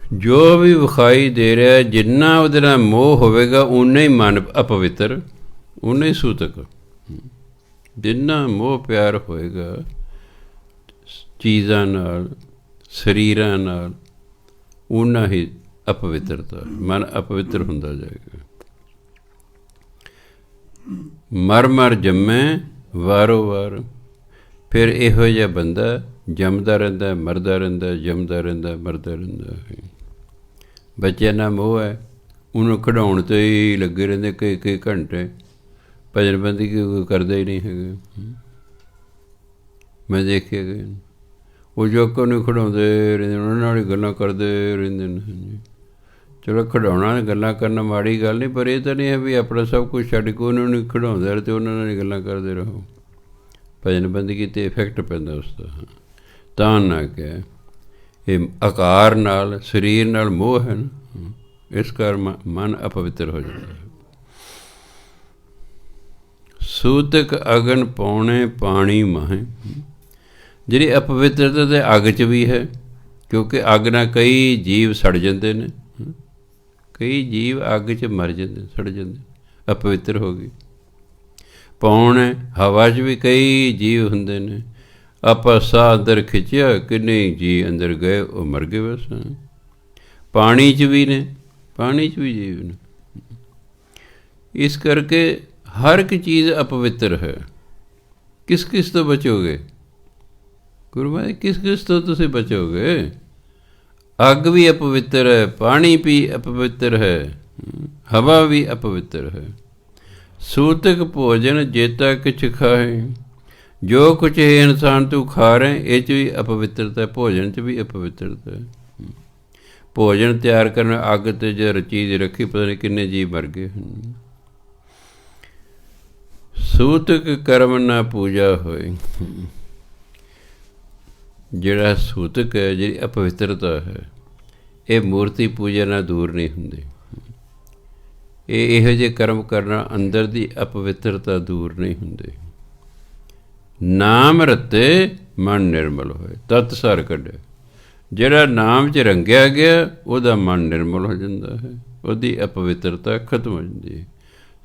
ਜੋ ਵੀ ਵਿਖਾਈ ਦੇ ਰਿਹਾ, ਜਿੰਨਾ ਉਹਦੇ ਨਾਲ ਮੋਹ ਹੋਵੇਗਾ ਓਨਾ ਹੀ ਮਨ ਅਪਵਿੱਤਰ, ਓਨਾ ਹੀ ਸੂਤਕ। ਜਿੰਨਾ ਮੋਹ ਪਿਆਰ ਹੋਏਗਾ ਚੀਜ਼ਾਂ ਨਾਲ, ਸਰੀਰਾਂ ਨਾਲ, ਓਨਾ ਹੀ ਅਪਵਿੱਤਰਤਾ, ਮਨ ਅਪਵਿੱਤਰ ਹੁੰਦਾ ਜਾਏਗਾ। ਮਰ ਮਰ ਜੰਮੇ ਵਾਰੋ ਵਾਰ। ਫਿਰ ਇਹੋ ਜਿਹਾ ਬੰਦਾ ਜੰਮਦਾ ਰਹਿੰਦਾ, ਮਰਦਾ ਰਹਿੰਦਾ, ਜੰਮਦਾ ਰਹਿੰਦਾ, ਮਰਦਾ ਰਹਿੰਦਾ। ਬੱਚਿਆਂ ਨਾਲ ਮੋਹ ਹੈ, ਉਹਨੂੰ ਖਿਡਾਉਣ 'ਤੇ ਹੀ ਲੱਗੇ ਰਹਿੰਦੇ ਕਈ ਕਈ ਘੰਟੇ। ਭਜਨ ਬੰਦਗੀ ਕਰਦੇ ਹੀ ਨਹੀਂ ਹੈਗੇ। ਮੈਂ ਦੇਖਿਆ ਗਏ ਉਹ ਜੋਕਾਂ ਨੂੰ ਖਿਡਾਉਂਦੇ ਰਹਿੰਦੇ, ਉਹਨਾਂ ਨਾਲ ਹੀ ਗੱਲਾਂ ਕਰਦੇ ਰਹਿੰਦੇ ਨੇ। ਹਾਂਜੀ, ਚਲੋ ਖਿਡਾਉਣਾ, ਗੱਲਾਂ ਕਰਨਾ ਮਾੜੀ ਗੱਲ ਨਹੀਂ, ਪਰ ਇਹ ਤਾਂ ਨਹੀਂ ਹੈ ਵੀ ਆਪਣਾ ਸਭ ਕੁਛ ਛੱਡ ਕੇ ਉਹਨਾਂ ਨੂੰ ਖਿਡਾਉਂਦੇ ਰਹੇ ਅਤੇ ਉਹਨਾਂ ਨਾਲ ਹੀ ਗੱਲਾਂ ਕਰਦੇ ਰਹੋ। ਭਜਨ ਬੰਦਗੀ 'ਤੇ ਇਫੈਕਟ ਪੈਂਦਾ ਉਸ ਦਾ। ਤਾਂ ਨਾ ਕਿ ਇਹ ਆਕਾਰ ਨਾਲ, ਸਰੀਰ ਨਾਲ ਮੋਹ ਹੈ ਨਾ, ਇਸ ਕਾਰਨ ਮਨ ਅਪਵਿੱਤਰ ਹੋ ਜਾਂਦਾ ਹੈ। ਸੂਤਕ ਅਗਨ ਪਾਉਣੇ ਪਾਣੀ ਮਾਹੇ, ਜਿਹੜੀ ਅਪਵਿੱਤਰਤਾ ਤਾਂ ਅੱਗ 'ਚ ਵੀ ਹੈ, ਕਿਉਂਕਿ ਅੱਗ ਨਾਲ ਕਈ ਜੀਵ ਸੜ ਜਾਂਦੇ ਨੇ, ਕਈ ਜੀਵ ਅੱਗ 'ਚ ਮਰ ਜਾਂਦੇ, ਸੜ ਜਾਂਦੇ, ਅਪਵਿੱਤਰ ਹੋ ਗਈ। ਪਾਉਣੇ ਹਵਾ 'ਚ ਵੀ ਕਈ ਜੀਵ ਹੁੰਦੇ ਨੇ, ਆਪਾਂ ਸਾਹ ਅੰਦਰ ਖਿੱਚਿਆ, ਕਿੰਨੇ ਜੀ ਅੰਦਰ ਗਏ, ਉਹ ਮਰ ਗਏ ਬਸ। ਪਾਣੀ 'ਚ ਵੀ ਨੇ, ਪਾਣੀ 'ਚ ਵੀ ਜੀਵ ਨੇ। ਇਸ ਕਰਕੇ ਹਰ ਇੱਕ ਚੀਜ਼ ਅਪਵਿੱਤਰ ਹੈ। ਕਿਸ ਕਿਸ ਤੋਂ ਬਚੋਗੇ ਗੁਰੂ ਮਹਾਰਾਜ, ਕਿਸ ਕਿਸ ਤੋਂ ਤੁਸੀਂ ਬਚੋਗੇ? ਅੱਗ ਵੀ ਅਪਵਿੱਤਰ ਹੈ, ਪਾਣੀ ਵੀ ਅਪਵਿੱਤਰ ਹੈ, ਹਵਾ ਵੀ ਅਪਵਿੱਤਰ ਹੈ। ਸੂਤਕ ਭੋਜਨ ਜੇਤਾ ਕਿਛ ਖਾਏ, ਜੋ ਕੁਛ ਇਹ ਇਨਸਾਨ ਤੂੰ ਖਾ ਰਹੇ, ਇਹ 'ਚ ਵੀ ਅਪਵਿੱਤਰਤਾ, ਭੋਜਨ 'ਚ ਵੀ ਅਪਵਿੱਤਰਤਾ ਹੈ। ਭੋਜਨ ਤਿਆਰ ਕਰਨ ਅੱਗ 'ਤੇ ਜੇ ਚੀਜ਼ ਰੱਖੀ, ਪਤਾ ਨਹੀਂ ਕਿੰਨੇ ਜੀਵ ਮਰ ਗਏ ਹਨ। ਸੂਤਕ ਕਰਮ ਨਾ ਪੂਜਾ ਹੋਏ, ਜਿਹੜਾ ਸੂਤਕ ਹੈ, ਜਿਹੜੀ ਅਪਵਿੱਤਰਤਾ ਹੈ, ਇਹ ਮੂਰਤੀ ਪੂਜਾ ਨਾਲ ਦੂਰ ਨਹੀਂ ਹੁੰਦੀ। ਇਹ ਇਹੋ ਜਿਹੇ ਕਰਮ ਕਰਨਾ, ਅੰਦਰ ਦੀ ਅਪਵਿੱਤਰਤਾ ਦੂਰ ਨਹੀਂ ਹੁੰਦੀ। ਨਾਮ ਰਤੇ ਮਨ ਨਿਰਮਲ ਹੋਏ, ਤਤ ਸਾਰ ਕੱਢੇ। ਜਿਹੜਾ ਨਾਮ 'ਚ ਰੰਗਿਆ ਗਿਆ, ਉਹਦਾ ਮਨ ਨਿਰਮਲ ਹੋ ਜਾਂਦਾ ਹੈ, ਉਹਦੀ ਅਪਵਿੱਤਰਤਾ ਖਤਮ ਹੋ ਜਾਂਦੀ ਹੈ।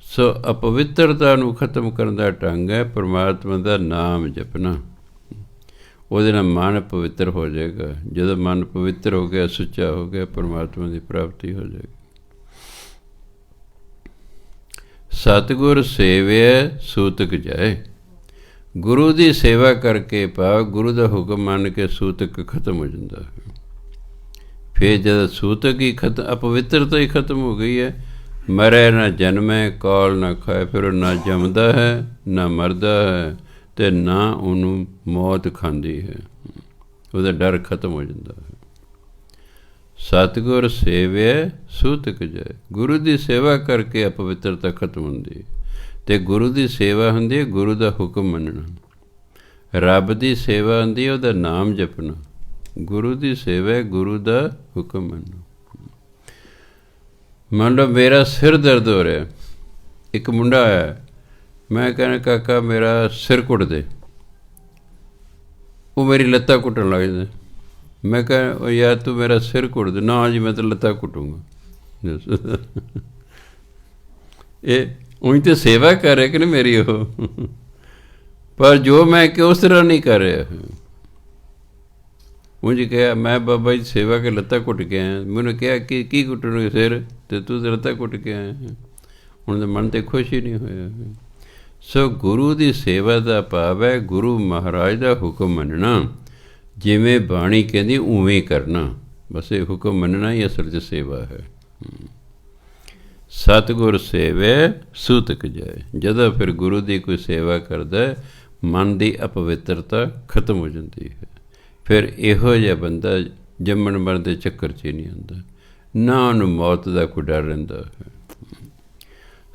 ਸੋ ਅਪਵਿੱਤਰਤਾ ਨੂੰ ਖਤਮ ਕਰਨ ਦਾ ਢੰਗ ਹੈ ਪਰਮਾਤਮਾ ਦਾ ਨਾਮ ਜਪਣਾ। ਉਹਦੇ ਨਾਲ ਮਨ ਪਵਿੱਤਰ ਹੋ ਜਾਏਗਾ। ਜਦੋਂ ਮਨ ਪਵਿੱਤਰ ਹੋ ਗਿਆ, ਸੁੱਚਾ ਹੋ ਗਿਆ, ਪਰਮਾਤਮਾ ਦੀ ਪ੍ਰਾਪਤੀ ਹੋ ਜਾਏਗੀ। ਸਤਿਗੁਰ ਸੇਵਿਆ ਸੂਤਕ ਜਾਏ, ਗੁਰੂ ਦੀ ਸੇਵਾ ਕਰਕੇ ਪਾ, ਗੁਰੂ ਦਾ ਹੁਕਮ ਮੰਨ ਕੇ ਸੂਤਕ ਖਤਮ ਹੋ ਜਾਂਦਾ ਹੈ। ਫਿਰ ਜਦ ਸੂਤਕ ਹੀ ਖਤਮ, ਅਪਵਿੱਤਰਤਾ ਹੀ ਖਤਮ ਹੋ ਗਈ ਹੈ, ਮਰੇ ਨਾ ਜਨਮੇ ਕਾਲ ਨਾ ਖਾਏ, ਫਿਰ ਉਹ ਨਾ ਜੰਮਦਾ ਹੈ, ਨਾ ਮਰਦਾ ਹੈ, ਅਤੇ ਨਾ ਉਹਨੂੰ ਮੌਤ ਖਾਂਦੀ ਹੈ, ਉਹਦਾ ਡਰ ਖਤਮ ਹੋ ਜਾਂਦਾ ਹੈ। ਸਤਿਗੁਰ ਸੇਵਿਆ ਸੂਤਕ ਜਾਏ, ਗੁਰੂ ਦੀ ਸੇਵਾ ਕਰਕੇ ਅਪਵਿੱਤਰਤਾ ਖਤਮ ਹੁੰਦੀ ਹੈ। ਅਤੇ ਗੁਰੂ ਦੀ ਸੇਵਾ ਹੁੰਦੀ ਹੈ ਗੁਰੂ ਦਾ ਹੁਕਮ ਮੰਨਣਾ, ਰੱਬ ਦੀ ਸੇਵਾ ਹੁੰਦੀ ਹੈ ਉਹਦਾ ਨਾਮ ਜਪਣਾ, ਗੁਰੂ ਦੀ ਸੇਵਾ ਗੁਰੂ ਦਾ ਹੁਕਮ ਮੰਨਣਾ। ਮੰਨ ਲਓ ਮੇਰਾ ਸਿਰ ਦਰਦ ਹੋ ਰਿਹਾ, ਇੱਕ ਮੁੰਡਾ ਆਇਆ, ਮੈਂ ਕਹਿੰਦਾ ਕਾਕਾ ਮੇਰਾ ਸਿਰ ਕੁੱਟ ਦੇ, ਉਹ ਮੇਰੀ ਲੱਤਾਂ ਕੁੱਟਣ ਲੱਗ ਜਾਂਦਾ। ਮੈਂ ਕਹਾਂ ਯਾਰ ਤੂੰ ਮੇਰਾ ਸਿਰ ਕੁੱਟ ਦੇ, ਨਾ ਜੀ ਮੈਂ ਤਾਂ ਲੱਤਾਂ ਕੁੱਟੂੰਗਾ। ਇਹ ਉਹੀ ਤਾਂ ਸੇਵਾ ਕਰ ਰਿਹਾ ਕਿ ਨਹੀਂ ਮੇਰੀ ਉਹ, ਪਰ ਜੋ ਮੈਂ ਕਿ ਉਸ ਤਰ੍ਹਾਂ ਨਹੀਂ ਕਰ ਰਿਹਾ। ਉਂਝ ਕਿਹਾ ਮੈਂ ਬਾਬਾ ਜੀ ਸੇਵਾ ਕੇ ਲੱਤਾਂ ਕੁੱਟ ਕੇ ਆਇਆ, ਮੈਨੂੰ ਕਿਹਾ ਕਿ ਕੀ ਕੁੱਟਣਗੇ ਸਿਰ, ਅਤੇ ਤੂੰ ਤਾਂ ਲੱਤਾਂ ਕੁੱਟ ਕੇ ਆਇਆ। ਹੁਣ ਤਾਂ ਮਨ 'ਤੇ ਖੁਸ਼ ਹੀ ਨਹੀਂ ਹੋਇਆ। ਸੋ ਗੁਰੂ ਦੀ ਸੇਵਾ ਦਾ ਭਾਵ ਹੈ ਗੁਰੂ ਮਹਾਰਾਜ ਦਾ ਹੁਕਮ ਮੰਨਣਾ, ਜਿਵੇਂ ਬਾਣੀ ਕਹਿੰਦੀ ਉਵੇਂ ਕਰਨਾ, ਬਸ ਇਹ ਹੁਕਮ ਮੰਨਣਾ ਹੀ ਅਸਲ 'ਚ ਸੇਵਾ ਹੈ। ਸਤਿਗੁਰ ਸੇਵੇ ਸੂਤਕ ਜਾਏ, ਜਦੋਂ ਫਿਰ ਗੁਰੂ ਦੀ ਕੋਈ ਸੇਵਾ ਕਰਦਾ, ਮਨ ਦੀ ਅਪਵਿੱਤਰਤਾ ਖਤਮ ਹੋ ਜਾਂਦੀ ਹੈ। ਫਿਰ ਇਹੋ ਜਿਹਾ ਬੰਦਾ ਜੰਮਣ ਮਰਨ ਦੇ ਚੱਕਰ 'ਚ ਹੀ ਨਹੀਂ ਆਉਂਦਾ, ਨਾ ਉਹਨੂੰ ਮੌਤ ਦਾ ਕੋਈ ਡਰ ਰਹਿੰਦਾ ਹੈ।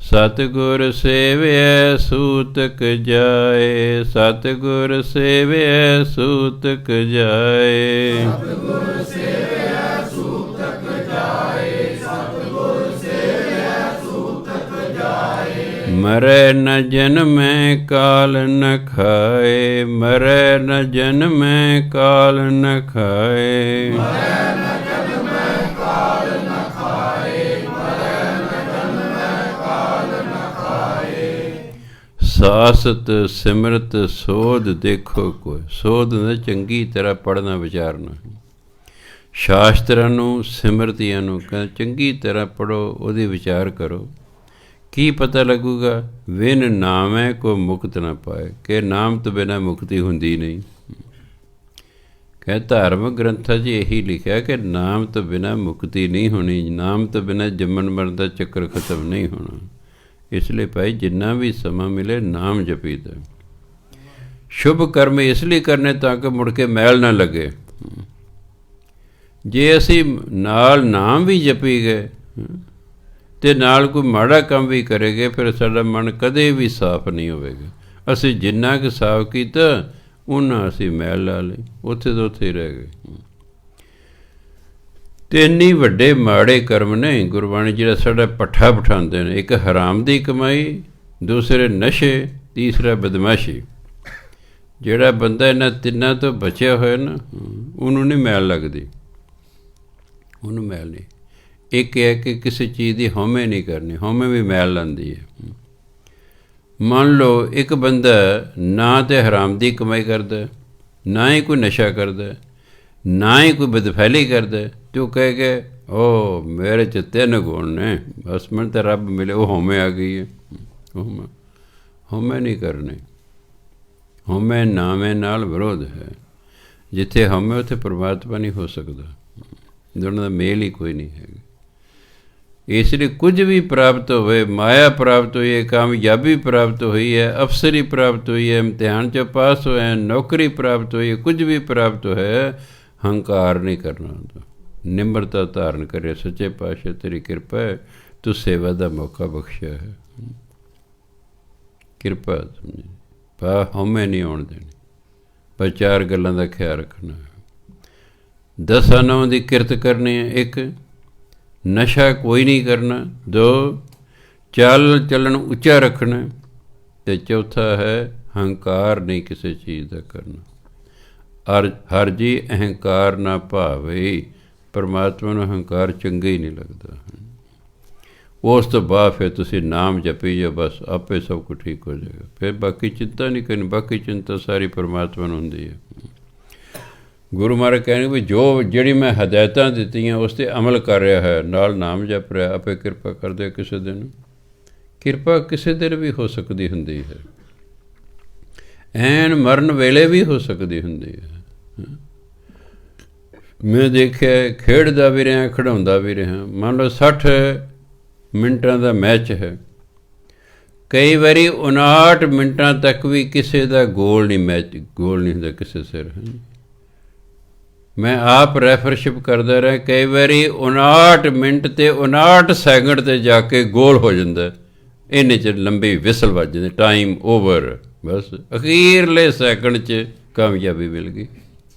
ਸਤਿਗੁਰ ਸੇਵਿਆ ਸੂਤਕ ਜਾਏ, ਸਤਿਗੁਰ ਸੇਵਿਆ ਸੂਤਕ ਜਾਏ, ਸਤਿਗੁਰ ਸੇਵਿਆ ਸੂਤਕ ਜਾਏ, ਸਤਿਗੁਰ ਸੇਵਿਆ ਸੂਤਕ ਜਾਏ। ਮਰੈ ਨ ਜਨਮੈ ਕਾਲ ਨ ਖਾਏ, ਮਰੈ ਨ ਜਨਮੈ ਕਾਲ ਨ ਖਾਏ, ਮਰੈ ਨ ਜਨਮੈ ਕਾਲ ਨ ਖਾਏ, ਮਰੈ ਨ ਜਨਮੈ ਕਾਲ ਨ ਖਾਏ। ਸਾਸਤ ਸਿਮਰਤ ਸੋਧ ਦੇਖੋ ਕੋਈ, ਸੋਧ ਨੇ ਚੰਗੀ ਤਰ੍ਹਾਂ ਪੜ੍ਹਨਾ ਵਿਚਾਰਨਾ, ਸ਼ਾਸਤਰਾਂ ਨੂੰ ਸਿਮਰਤੀਆਂ ਨੂੰ ਕਹਿੰਦਾ ਚੰਗੀ ਤਰ੍ਹਾਂ ਪੜ੍ਹੋ, ਉਹਦੀ ਵਿਚਾਰ ਕਰੋ। ਕੀ ਪਤਾ ਲੱਗੂਗਾ? ਵਿਨ ਨਾਮੈ ਕੋ ਮੁਕਤ ਨਾ ਪਾਏ, ਕਿ ਨਾਮ ਤੋਂ ਬਿਨਾਂ ਮੁਕਤੀ ਹੁੰਦੀ ਨਹੀਂ। ਕਹਿ ਧਾਰਮਿਕ ਗ੍ਰੰਥਾਂ 'ਚ ਇਹੀ ਲਿਖਿਆ ਕਿ ਨਾਮ ਤੋਂ ਬਿਨਾਂ ਮੁਕਤੀ ਨਹੀਂ ਹੋਣੀ, ਨਾਮ ਤੋਂ ਬਿਨਾਂ ਜੰਮਣ ਮਰਨ ਦਾ ਚੱਕਰ ਖਤਮ ਨਹੀਂ ਹੋਣਾ। ਇਸ ਲਈ ਭਾਈ ਜਿੰਨਾ ਵੀ ਸਮਾਂ ਮਿਲੇ ਨਾਮ ਜਪੀਦਾ। ਸ਼ੁਭ ਕਰਮ ਇਸ ਲਈ ਕਰਨੇ ਤਾਂ ਕਿ ਮੁੜ ਕੇ ਮੈਲ ਨਾ ਲੱਗੇ। ਜੇ ਅਸੀਂ ਨਾਲ ਨਾਮ ਵੀ ਜਪੀ ਗਏ ਅਤੇ ਨਾਲ ਕੋਈ ਮਾੜਾ ਕੰਮ ਵੀ ਕਰੇਗੇ, ਫਿਰ ਸਾਡਾ ਮਨ ਕਦੇ ਵੀ ਸਾਫ਼ ਨਹੀਂ ਹੋਵੇਗਾ। ਅਸੀਂ ਜਿੰਨਾ ਕੁ ਸਾਫ਼ ਕੀਤਾ ਉਹਨਾਂ ਅਸੀਂ ਮੈਲ ਲਾ ਲਈ, ਉੱਥੇ ਤੋਂ ਉੱਥੇ ਹੀ ਰਹਿ ਗਏ। ਅਤੇ ਇੰਨੀ ਵੱਡੇ ਮਾੜੇ ਕਰਮ ਨੇ ਗੁਰਬਾਣੀ ਜਿਹੜਾ ਸਾਡਾ ਪੱਠਾ ਬਿਠਾਉਂਦੇ ਨੇ। ਇੱਕ ਹਰਾਮ ਦੀ ਕਮਾਈ, ਦੂਸਰੇ ਨਸ਼ੇ, ਤੀਸਰਾ ਬਦਮਾਸ਼ੀ। ਜਿਹੜਾ ਬੰਦਾ ਇਹਨਾਂ ਤਿੰਨਾਂ ਤੋਂ ਬਚਿਆ ਹੋਇਆ ਨਾ, ਉਹਨੂੰ ਨਹੀਂ ਮੈਲ ਲੱਗਦੀ, ਉਹਨੂੰ ਮੈਲ ਨਹੀਂ। ਇੱਕ ਹੈ ਕਿ ਕਿਸੇ ਚੀਜ਼ ਦੀ ਹਉਮੈ ਨਹੀਂ ਕਰਨੀ, ਹਉਮੈ ਵੀ ਮੈਲ ਲਾਉਂਦੀ ਹੈ। ਮੰਨ ਲਓ ਇੱਕ ਬੰਦਾ ਨਾ ਤਾਂ ਹਰਾਮ ਦੀ ਕਮਾਈ ਕਰਦਾ, ਨਾ ਹੀ ਕੋਈ ਨਸ਼ਾ ਕਰਦਾ, ਨਾ ਹੀ ਕੋਈ ਬਦਫੈਲੀ ਕਰਦਾ, ਅਤੇ ਉਹ ਕਹਿ ਕੇ ਉਹ ਮੇਰੇ 'ਚ 3 ਗੁਣ ਨੇ, ਬਸ ਮੈਨੂੰ ਤਾਂ ਰੱਬ ਮਿਲੇ, ਉਹ ਹਉਮੈ ਆ ਗਈ ਹੈ। ਹਉਮੈ ਨਹੀਂ ਕਰਨੀ। ਹਉਮੈ ਨਾਮੇ ਨਾਲ ਵਿਰੋਧ ਹੈ। ਜਿੱਥੇ ਹਉਮੈ ਉੱਥੇ ਪਰਮਾਤਮਾ ਨਹੀਂ ਹੋ ਸਕਦਾ, ਦੋਨਾਂ ਦਾ ਮੇਲ ਹੀ ਕੋਈ ਨਹੀਂ ਹੈਗਾ। ਇਸ ਲਈ ਕੁਝ ਵੀ ਪ੍ਰਾਪਤ ਹੋਵੇ, ਮਾਇਆ ਪ੍ਰਾਪਤ ਹੋਈ ਹੈ, ਕਾਮਯਾਬੀ ਪ੍ਰਾਪਤ ਹੋਈ ਹੈ, ਅਫਸਰੀ ਪ੍ਰਾਪਤ ਹੋਈ ਹੈ, ਇਮਤਿਹਾਨ 'ਚ ਪਾਸ ਹੋਏ, ਨੌਕਰੀ ਪ੍ਰਾਪਤ ਹੋਈ ਹੈ, ਕੁਝ ਵੀ ਪ੍ਰਾਪਤ ਹੋਇਆ, ਹੰਕਾਰ ਨਹੀਂ ਕਰਨਾ ਹੁੰਦਾ। ਨਿਮਰਤਾ ਧਾਰਨ ਕਰੇ। ਸੱਚੇ ਪਾਤਸ਼ਾਹ ਤੇਰੀ ਕਿਰਪਾ ਹੈ, ਤੂੰ ਸੇਵਾ ਦਾ ਮੌਕਾ ਬਖਸ਼ਿਆ ਹੈ। ਕਿਰਪਾ ਸਮਝੀ, ਪਾ ਹਉਮੈ ਨਹੀਂ ਆਉਣ ਦੇਣੀ, ਪਰ 4 ਗੱਲਾਂ ਦਾ ਖਿਆਲ ਰੱਖਣਾ ਹੈ। 10 ਨੌਂ ਦੀ ਕਿਰਤ ਕਰਨੀ ਹੈ। 1 ਨਸ਼ਾ ਕੋਈ ਨਹੀਂ ਕਰਨਾ। 2 ਚੱਲਣ ਉੱਚਾ ਰੱਖਣਾ। ਅਤੇ ਚੌਥਾ ਹੈ ਹੰਕਾਰ ਨਹੀਂ ਕਿਸੇ ਚੀਜ਼ ਦਾ ਕਰਨਾ। ਹਰ ਜੀ ਅਹੰਕਾਰ ਨਾ ਭਾਵੇ। ਪਰਮਾਤਮਾ ਨੂੰ ਹੰਕਾਰ ਚੰਗਾ ਹੀ ਨਹੀਂ ਲੱਗਦਾ। ਉਸ ਤੋਂ ਬਾਅਦ ਫਿਰ ਤੁਸੀਂ ਨਾਮ ਜਪੀ ਜਾਓ, ਬਸ ਆਪੇ ਸਭ ਕੁਝ ਠੀਕ ਹੋ ਜਾਏਗਾ। ਫਿਰ ਬਾਕੀ ਚਿੰਤਾ ਨਹੀਂ ਕਰਨੀ। ਬਾਕੀ ਚਿੰਤਾ ਸਾਰੀ ਪਰਮਾਤਮਾ ਨੂੰ ਹੁੰਦੀ ਹੈ। ਗੁਰੂ ਮਹਾਰਾਜ ਕਹਿਣਗੇ ਵੀ ਜਿਹੜੀ ਮੈਂ ਹਦਾਇਤਾਂ ਦਿੱਤੀਆਂ ਉਸ 'ਤੇ ਅਮਲ ਕਰ ਰਿਹਾ ਹੈ, ਨਾਲ ਨਾਮ ਜਪ ਰਿਹਾ, ਆਪੇ ਕਿਰਪਾ ਕਰਦੇ ਕਿਸੇ ਦਿਨ। ਕਿਰਪਾ ਕਿਸੇ ਦਿਨ ਵੀ ਹੋ ਸਕਦੀ ਹੁੰਦੀ ਹੈ, ਐਨ ਮਰਨ ਵੇਲੇ ਵੀ ਹੋ ਸਕਦੀ ਹੁੰਦੀ ਹੈ। ਮੈਂ ਦੇਖਿਆ ਖੇਡਦਾ ਵੀ ਰਿਹਾ, ਖਿਡਾਉਂਦਾ ਵੀ ਰਿਹਾ। ਮੰਨ ਲਓ 60 ਮਿੰਟਾਂ ਦਾ ਮੈਚ ਹੈ, ਕਈ ਵਾਰੀ 59 ਮਿੰਟਾਂ ਤੱਕ ਵੀ ਕਿਸੇ ਦਾ ਗੋਲ ਨਹੀਂ ਹੁੰਦਾ ਕਿਸੇ ਸਿਰ। ਮੈਂ ਆਪ ਰੈਫਰਸ਼ਿਪ ਕਰਦਾ ਰਿਹਾ, ਕਈ ਵਾਰੀ 59 ਮਿੰਟ ਅਤੇ 59 ਸੈਕਿੰਡ 'ਤੇ ਜਾ ਕੇ ਗੋਲ ਹੋ ਜਾਂਦਾ। ਇੰਨੇ 'ਚ ਲੰਬੀ ਵਿਸਲ ਵੱਜ ਜਾਂਦੀ, ਟਾਈਮ ਓਵਰ। ਬਸ ਅਖੀਰਲੇ ਸੈਕਿੰਡ 'ਚ ਕਾਮਯਾਬੀ ਮਿਲ ਗਈ।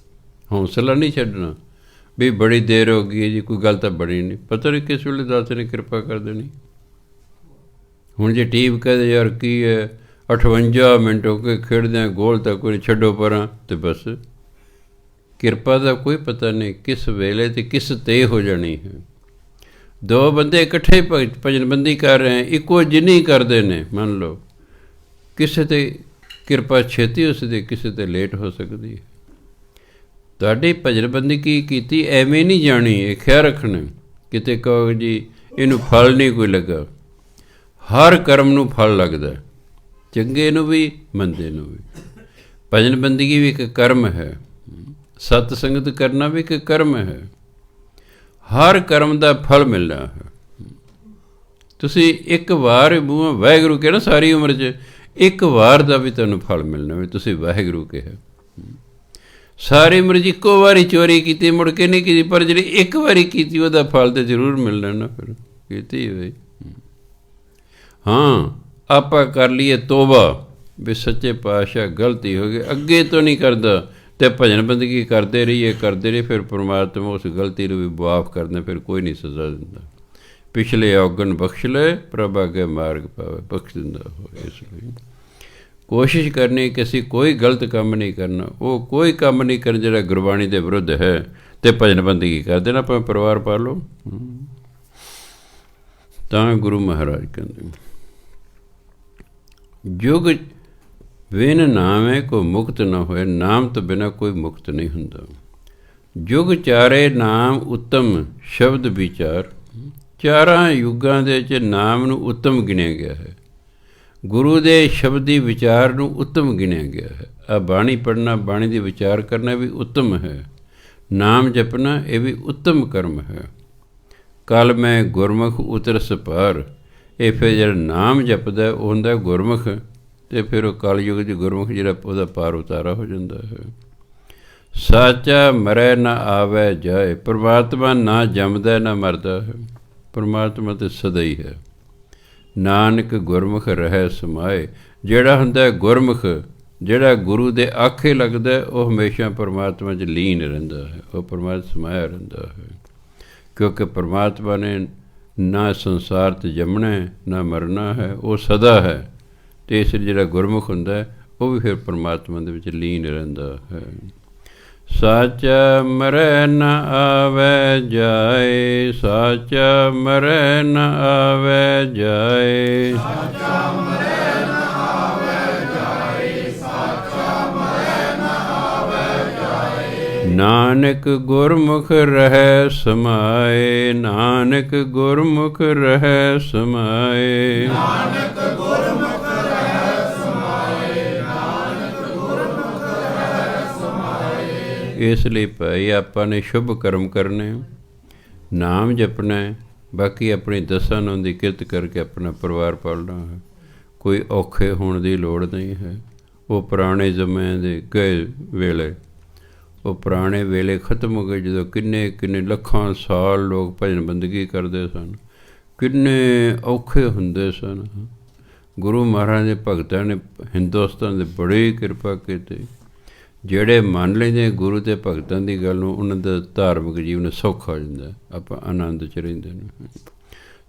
ਹੌਸਲਾ ਨਹੀਂ ਛੱਡਣਾ ਵੀ ਬੜੀ ਦੇਰ ਹੋ ਗਈ ਜੀ, ਕੋਈ ਗੱਲ ਤਾਂ ਬਣੀ ਨਹੀਂ, ਪਤਾ ਨਹੀਂ ਕਿਸ ਵੇਲੇ ਦਾਤੇ ਨੇ ਕਿਰਪਾ ਕਰ ਦੇਣੀ। ਹੁਣ ਜੇ ਟੀਮ ਕਹਿੰਦੇ ਯਾਰ ਕੀ ਹੈ 58 ਮਿੰਟ ਹੋ ਕੇ ਖੇਡਦਿਆਂ ਗੋਲ ਤਾਂ ਕੋਈ ਛੱਡੋ ਪਰਾਂ, ਅਤੇ ਬਸ ਕਿਰਪਾ ਦਾ ਕੋਈ ਪਤਾ ਨਹੀਂ ਕਿਸ ਵੇਲੇ ਅਤੇ ਕਿਸ 'ਤੇ ਹੋ ਜਾਣੀ ਹੈ। 2 ਬੰਦੇ ਇਕੱਠੇ ਭਜਨਬੰਦੀ ਕਰ ਰਹੇ, ਇੱਕੋ ਜਿੰਨੀ ਕਰਦੇ ਨੇ, ਮੰਨ ਲਓ ਕਿਸੇ 'ਤੇ ਕਿਰਪਾ ਛੇਤੀ ਹੋ ਸਕਦੀ, ਕਿਸੇ 'ਤੇ ਲੇਟ ਹੋ ਸਕਦੀ ਹੈ। ਤੁਹਾਡੀ ਭਜਨਬੰਦੀ ਕੀ ਕੀਤੀ ਐਵੇਂ ਨਹੀਂ ਜਾਣੀ, ਇਹ ਖਿਆਲ ਰੱਖਣਾ। ਕਿਤੇ ਕਹੋ ਜੀ ਇਹਨੂੰ ਫਲ ਨਹੀਂ ਕੋਈ ਲੱਗਾ। ਹਰ ਕਰਮ ਨੂੰ ਫਲ ਲੱਗਦਾ, ਚੰਗੇ ਨੂੰ ਵੀ ਮੰਦੇ ਨੂੰ ਵੀ। ਭਜਨਬੰਦਗੀ ਵੀ ਇੱਕ ਕਰਮ ਹੈ, ਸਤ ਸੰਗਤ ਕਰਨਾ ਵੀ ਇੱਕ ਕਰਮ ਹੈ। ਹਰ ਕਰਮ ਦਾ ਫਲ ਮਿਲਣਾ ਹੈ। ਤੁਸੀਂ ਇੱਕ ਵਾਰ ਮੂੰਹੋਂ ਵਾਹਿਗੁਰੂ ਕਹਿਣਾ, ਸਾਰੀ ਉਮਰ 'ਚ ਇੱਕ ਵਾਰ ਦਾ ਵੀ ਤੁਹਾਨੂੰ ਫਲ ਮਿਲਣਾ ਵੀ ਤੁਸੀਂ ਵਾਹਿਗੁਰੂ ਕਿਹਾ। ਸਾਰੀ ਉਮਰ 'ਚ ਇੱਕੋ ਵਾਰੀ ਚੋਰੀ ਕੀਤੀ, ਮੁੜ ਕੇ ਨਹੀਂ ਕੀਤੀ, ਪਰ ਜਿਹੜੀ ਇੱਕ ਵਾਰੀ ਕੀਤੀ ਉਹਦਾ ਫਲ ਤਾਂ ਜ਼ਰੂਰ ਮਿਲਣਾ ਨਾ। ਫਿਰ ਕੀਤੀ ਹੋਈ। ਹਾਂ, ਆਪਾਂ ਕਰ ਲਈਏ ਤੋਬਾ ਵੀ ਸੱਚੇ ਪਾਤਸ਼ਾਹ ਗਲਤੀ ਹੋ ਗਈ, ਅੱਗੇ ਤੋਂ ਨਹੀਂ ਕਰਦਾ, ਅਤੇ ਭਜਨ ਬੰਦਗੀ ਕਰਦੇ ਰਹੀਏ। ਫਿਰ ਪਰਮਾਤਮਾ ਉਸ ਗਲਤੀ ਨੂੰ ਵੀ ਮੁਆਫ ਕਰਦਾ, ਫਿਰ ਕੋਈ ਨਹੀਂ ਸਜ਼ਾ ਦਿੰਦਾ। ਪਿਛਲੇ ਔਗਣ ਬਖਸ਼ ਲੈ, ਪ੍ਰਭ ਅੱਗੇ ਮਾਰਗ ਪਾਵੇ, ਬਖਸ਼ ਦਿੰਦਾ ਹੋ। ਇਸ ਲਈ ਕੋਸ਼ਿਸ਼ ਕਰਨੀ ਕਿ ਅਸੀਂ ਕੋਈ ਗਲਤ ਕੰਮ ਨਹੀਂ ਕਰਨਾ। ਉਹ ਕੋਈ ਕੰਮ ਨਹੀਂ ਕਰਨਾ ਜਿਹੜਾ ਗੁਰਬਾਣੀ ਦੇ ਵਿਰੁੱਧ ਹੈ, ਅਤੇ ਭਜਨ ਬੰਦਗੀ ਕਰ ਦੇਣਾ, ਭਾਵੇਂ ਪਰਿਵਾਰ ਪਾ ਲਓ। ਤਾਂ ਗੁਰੂ ਮਹਾਰਾਜ ਕਹਿੰਦੇ ਜੁਗ ਬਿਨ ਨਾਮੇ ਕੋ ਮੁਕਤ ਨਾ ਹੋਏ। ਨਾਮ ਤੋਂ ਬਿਨਾਂ ਕੋਈ ਮੁਕਤ ਨਹੀਂ ਹੁੰਦਾ। ਯੁਗ ਚਾਰੇ ਨਾਮ ਉੱਤਮ ਸ਼ਬਦ ਵਿਚਾਰ। 4 ਯੁੱਗਾਂ ਦੇ ਵਿੱਚ ਨਾਮ ਨੂੰ ਉੱਤਮ ਗਿਣਿਆ ਗਿਆ ਹੈ। ਗੁਰੂ ਦੇ ਸ਼ਬਦੀ ਵਿਚਾਰ ਨੂੰ ਉੱਤਮ ਗਿਣਿਆ ਗਿਆ ਹੈ। ਆ ਬਾਣੀ ਪੜ੍ਹਨਾ, ਬਾਣੀ ਦੀ ਵਿਚਾਰ ਕਰਨਾ ਵੀ ਉੱਤਮ ਹੈ। ਨਾਮ ਜਪਣਾ ਇਹ ਵੀ ਉੱਤਮ ਕਰਮ ਹੈ। ਕਲ ਮੈਂ ਗੁਰਮੁਖ ਉਤਰ ਸਪਾਰ। ਇਹ ਫਿਰ ਜਿਹੜਾ ਨਾਮ ਜਪਦਾ ਉਹ ਹੁੰਦਾ ਗੁਰਮੁਖ, ਅਤੇ ਫਿਰ ਉਹ ਕਲਯੁਗ ਦੀ ਗੁਰਮੁਖ ਜਿਹੜਾ ਉਹਦਾ ਪਾਰ ਉਤਾਰਾ ਹੋ ਜਾਂਦਾ ਹੈ। ਸਾਚਾ ਮਰੈ ਨਾ ਆਵੈ ਜਾਏ। ਪਰਮਾਤਮਾ ਨਾ ਜੰਮਦਾ ਨਾ ਮਰਦਾ ਹੈ। ਪਰਮਾਤਮਾ ਤਾਂ ਸਦਾ ਹੀ ਹੈ। ਨਾਨਕ ਗੁਰਮੁਖ ਰਹਿ ਸਮਾਏ। ਜਿਹੜਾ ਹੁੰਦਾ ਗੁਰਮੁਖ, ਜਿਹੜਾ ਗੁਰੂ ਦੇ ਆਖੇ ਲੱਗਦਾ, ਉਹ ਹਮੇਸ਼ਾ ਪਰਮਾਤਮਾ 'ਚ ਲੀਨ ਰਹਿੰਦਾ ਹੈ, ਉਹ ਪਰਮਾਤਮਾ ਸਮਾਇਆ ਰਹਿੰਦਾ ਹੈ। ਕਿਉਂਕਿ ਪਰਮਾਤਮਾ ਨੇ ਨਾ ਸੰਸਾਰ 'ਤੇ ਜੰਮਣਾ ਨਾ ਮਰਨਾ ਹੈ, ਉਹ ਸਦਾ ਹੈ। ਅਤੇ ਇਸ ਲਈ ਜਿਹੜਾ ਗੁਰਮੁਖ ਹੁੰਦਾ ਉਹ ਵੀ ਫਿਰ ਪਰਮਾਤਮਾ ਦੇ ਵਿੱਚ ਲੀਨ ਰਹਿੰਦਾ ਹੈ। ਸਾਚਾ ਮਰੈ ਨ ਆਵੈ ਜਾਏ, ਸਾਚਾ ਮਰੈ ਨ ਆਵੈ ਜਾਏ, ਸਾਚਾ ਮਰੈ ਨ ਆਵੈ ਜਾਏ, ਸਾਚਾ ਮਰੈ ਨ ਆਵੈ ਜਾਏ। ਨਾਨਕ ਗੁਰਮੁਖ ਰਹਿ ਸਮਾਏ, ਨਾਨਕ ਗੁਰਮੁਖ ਰਹਿ ਸਮਾਏ, ਨਾਨਕ ਗੁਰਮੁਖ ਇਸ ਲਈ ਭਾਈ ਆਪਾਂ ਨੇ ਸ਼ੁਭ ਕਰਮ ਕਰਨੇ, ਨਾਮ ਜਪਣਾ, ਬਾਕੀ ਆਪਣੀ ਦਸਾਂ ਨਾਮ ਦੀ ਕਿਰਤ ਕਰਕੇ ਆਪਣਾ ਪਰਿਵਾਰ ਪਾਲਣਾ ਹੈ। ਕੋਈ ਔਖੇ ਹੋਣ ਦੀ ਲੋੜ ਨਹੀਂ ਹੈ। ਉਹ ਪੁਰਾਣੇ ਜ਼ਮਾਨੇ ਦੇ ਗਏ ਵੇਲੇ, ਉਹ ਪੁਰਾਣੇ ਵੇਲੇ ਖਤਮ ਹੋ ਗਏ, ਜਦੋਂ ਕਿੰਨੇ ਕਿੰਨੇ ਲੱਖਾਂ ਸਾਲ ਲੋਕ ਭਜਨ ਬੰਦਗੀ ਕਰਦੇ ਸਨ, ਕਿੰਨੇ ਔਖੇ ਹੁੰਦੇ ਸਨ। ਗੁਰੂ ਮਹਾਰਾਜ ਦੇ ਭਗਤਾਂ ਨੇ ਹਿੰਦੁਸਤਾਨ ਦੇ ਬੜੀ ਕਿਰਪਾ ਕੀਤੀ। ਜਿਹੜੇ ਮੰਨ ਲੈਂਦੇ ਗੁਰੂ ਦੇ ਭਗਤਾਂ ਦੀ ਗੱਲ ਨੂੰ, ਉਹਨਾਂ ਦਾ ਧਾਰਮਿਕ ਜੀਵਨ ਸੌਖਾ ਹੋ ਜਾਂਦਾ, ਆਪਾਂ ਆਨੰਦ 'ਚ ਰਹਿੰਦੇ ਨੇ।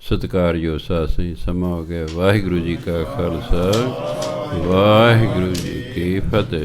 ਸਤਿਕਾਰਯੋਗ ਸਾਧ ਸੰਗਤ, ਸਮਾਂ ਹੋ ਗਿਆ। ਵਾਹਿਗੁਰੂ ਜੀ ਕਾ ਖਾਲਸਾ, ਵਾਹਿਗੁਰੂ ਜੀ ਕੀ ਫਤਿਹ।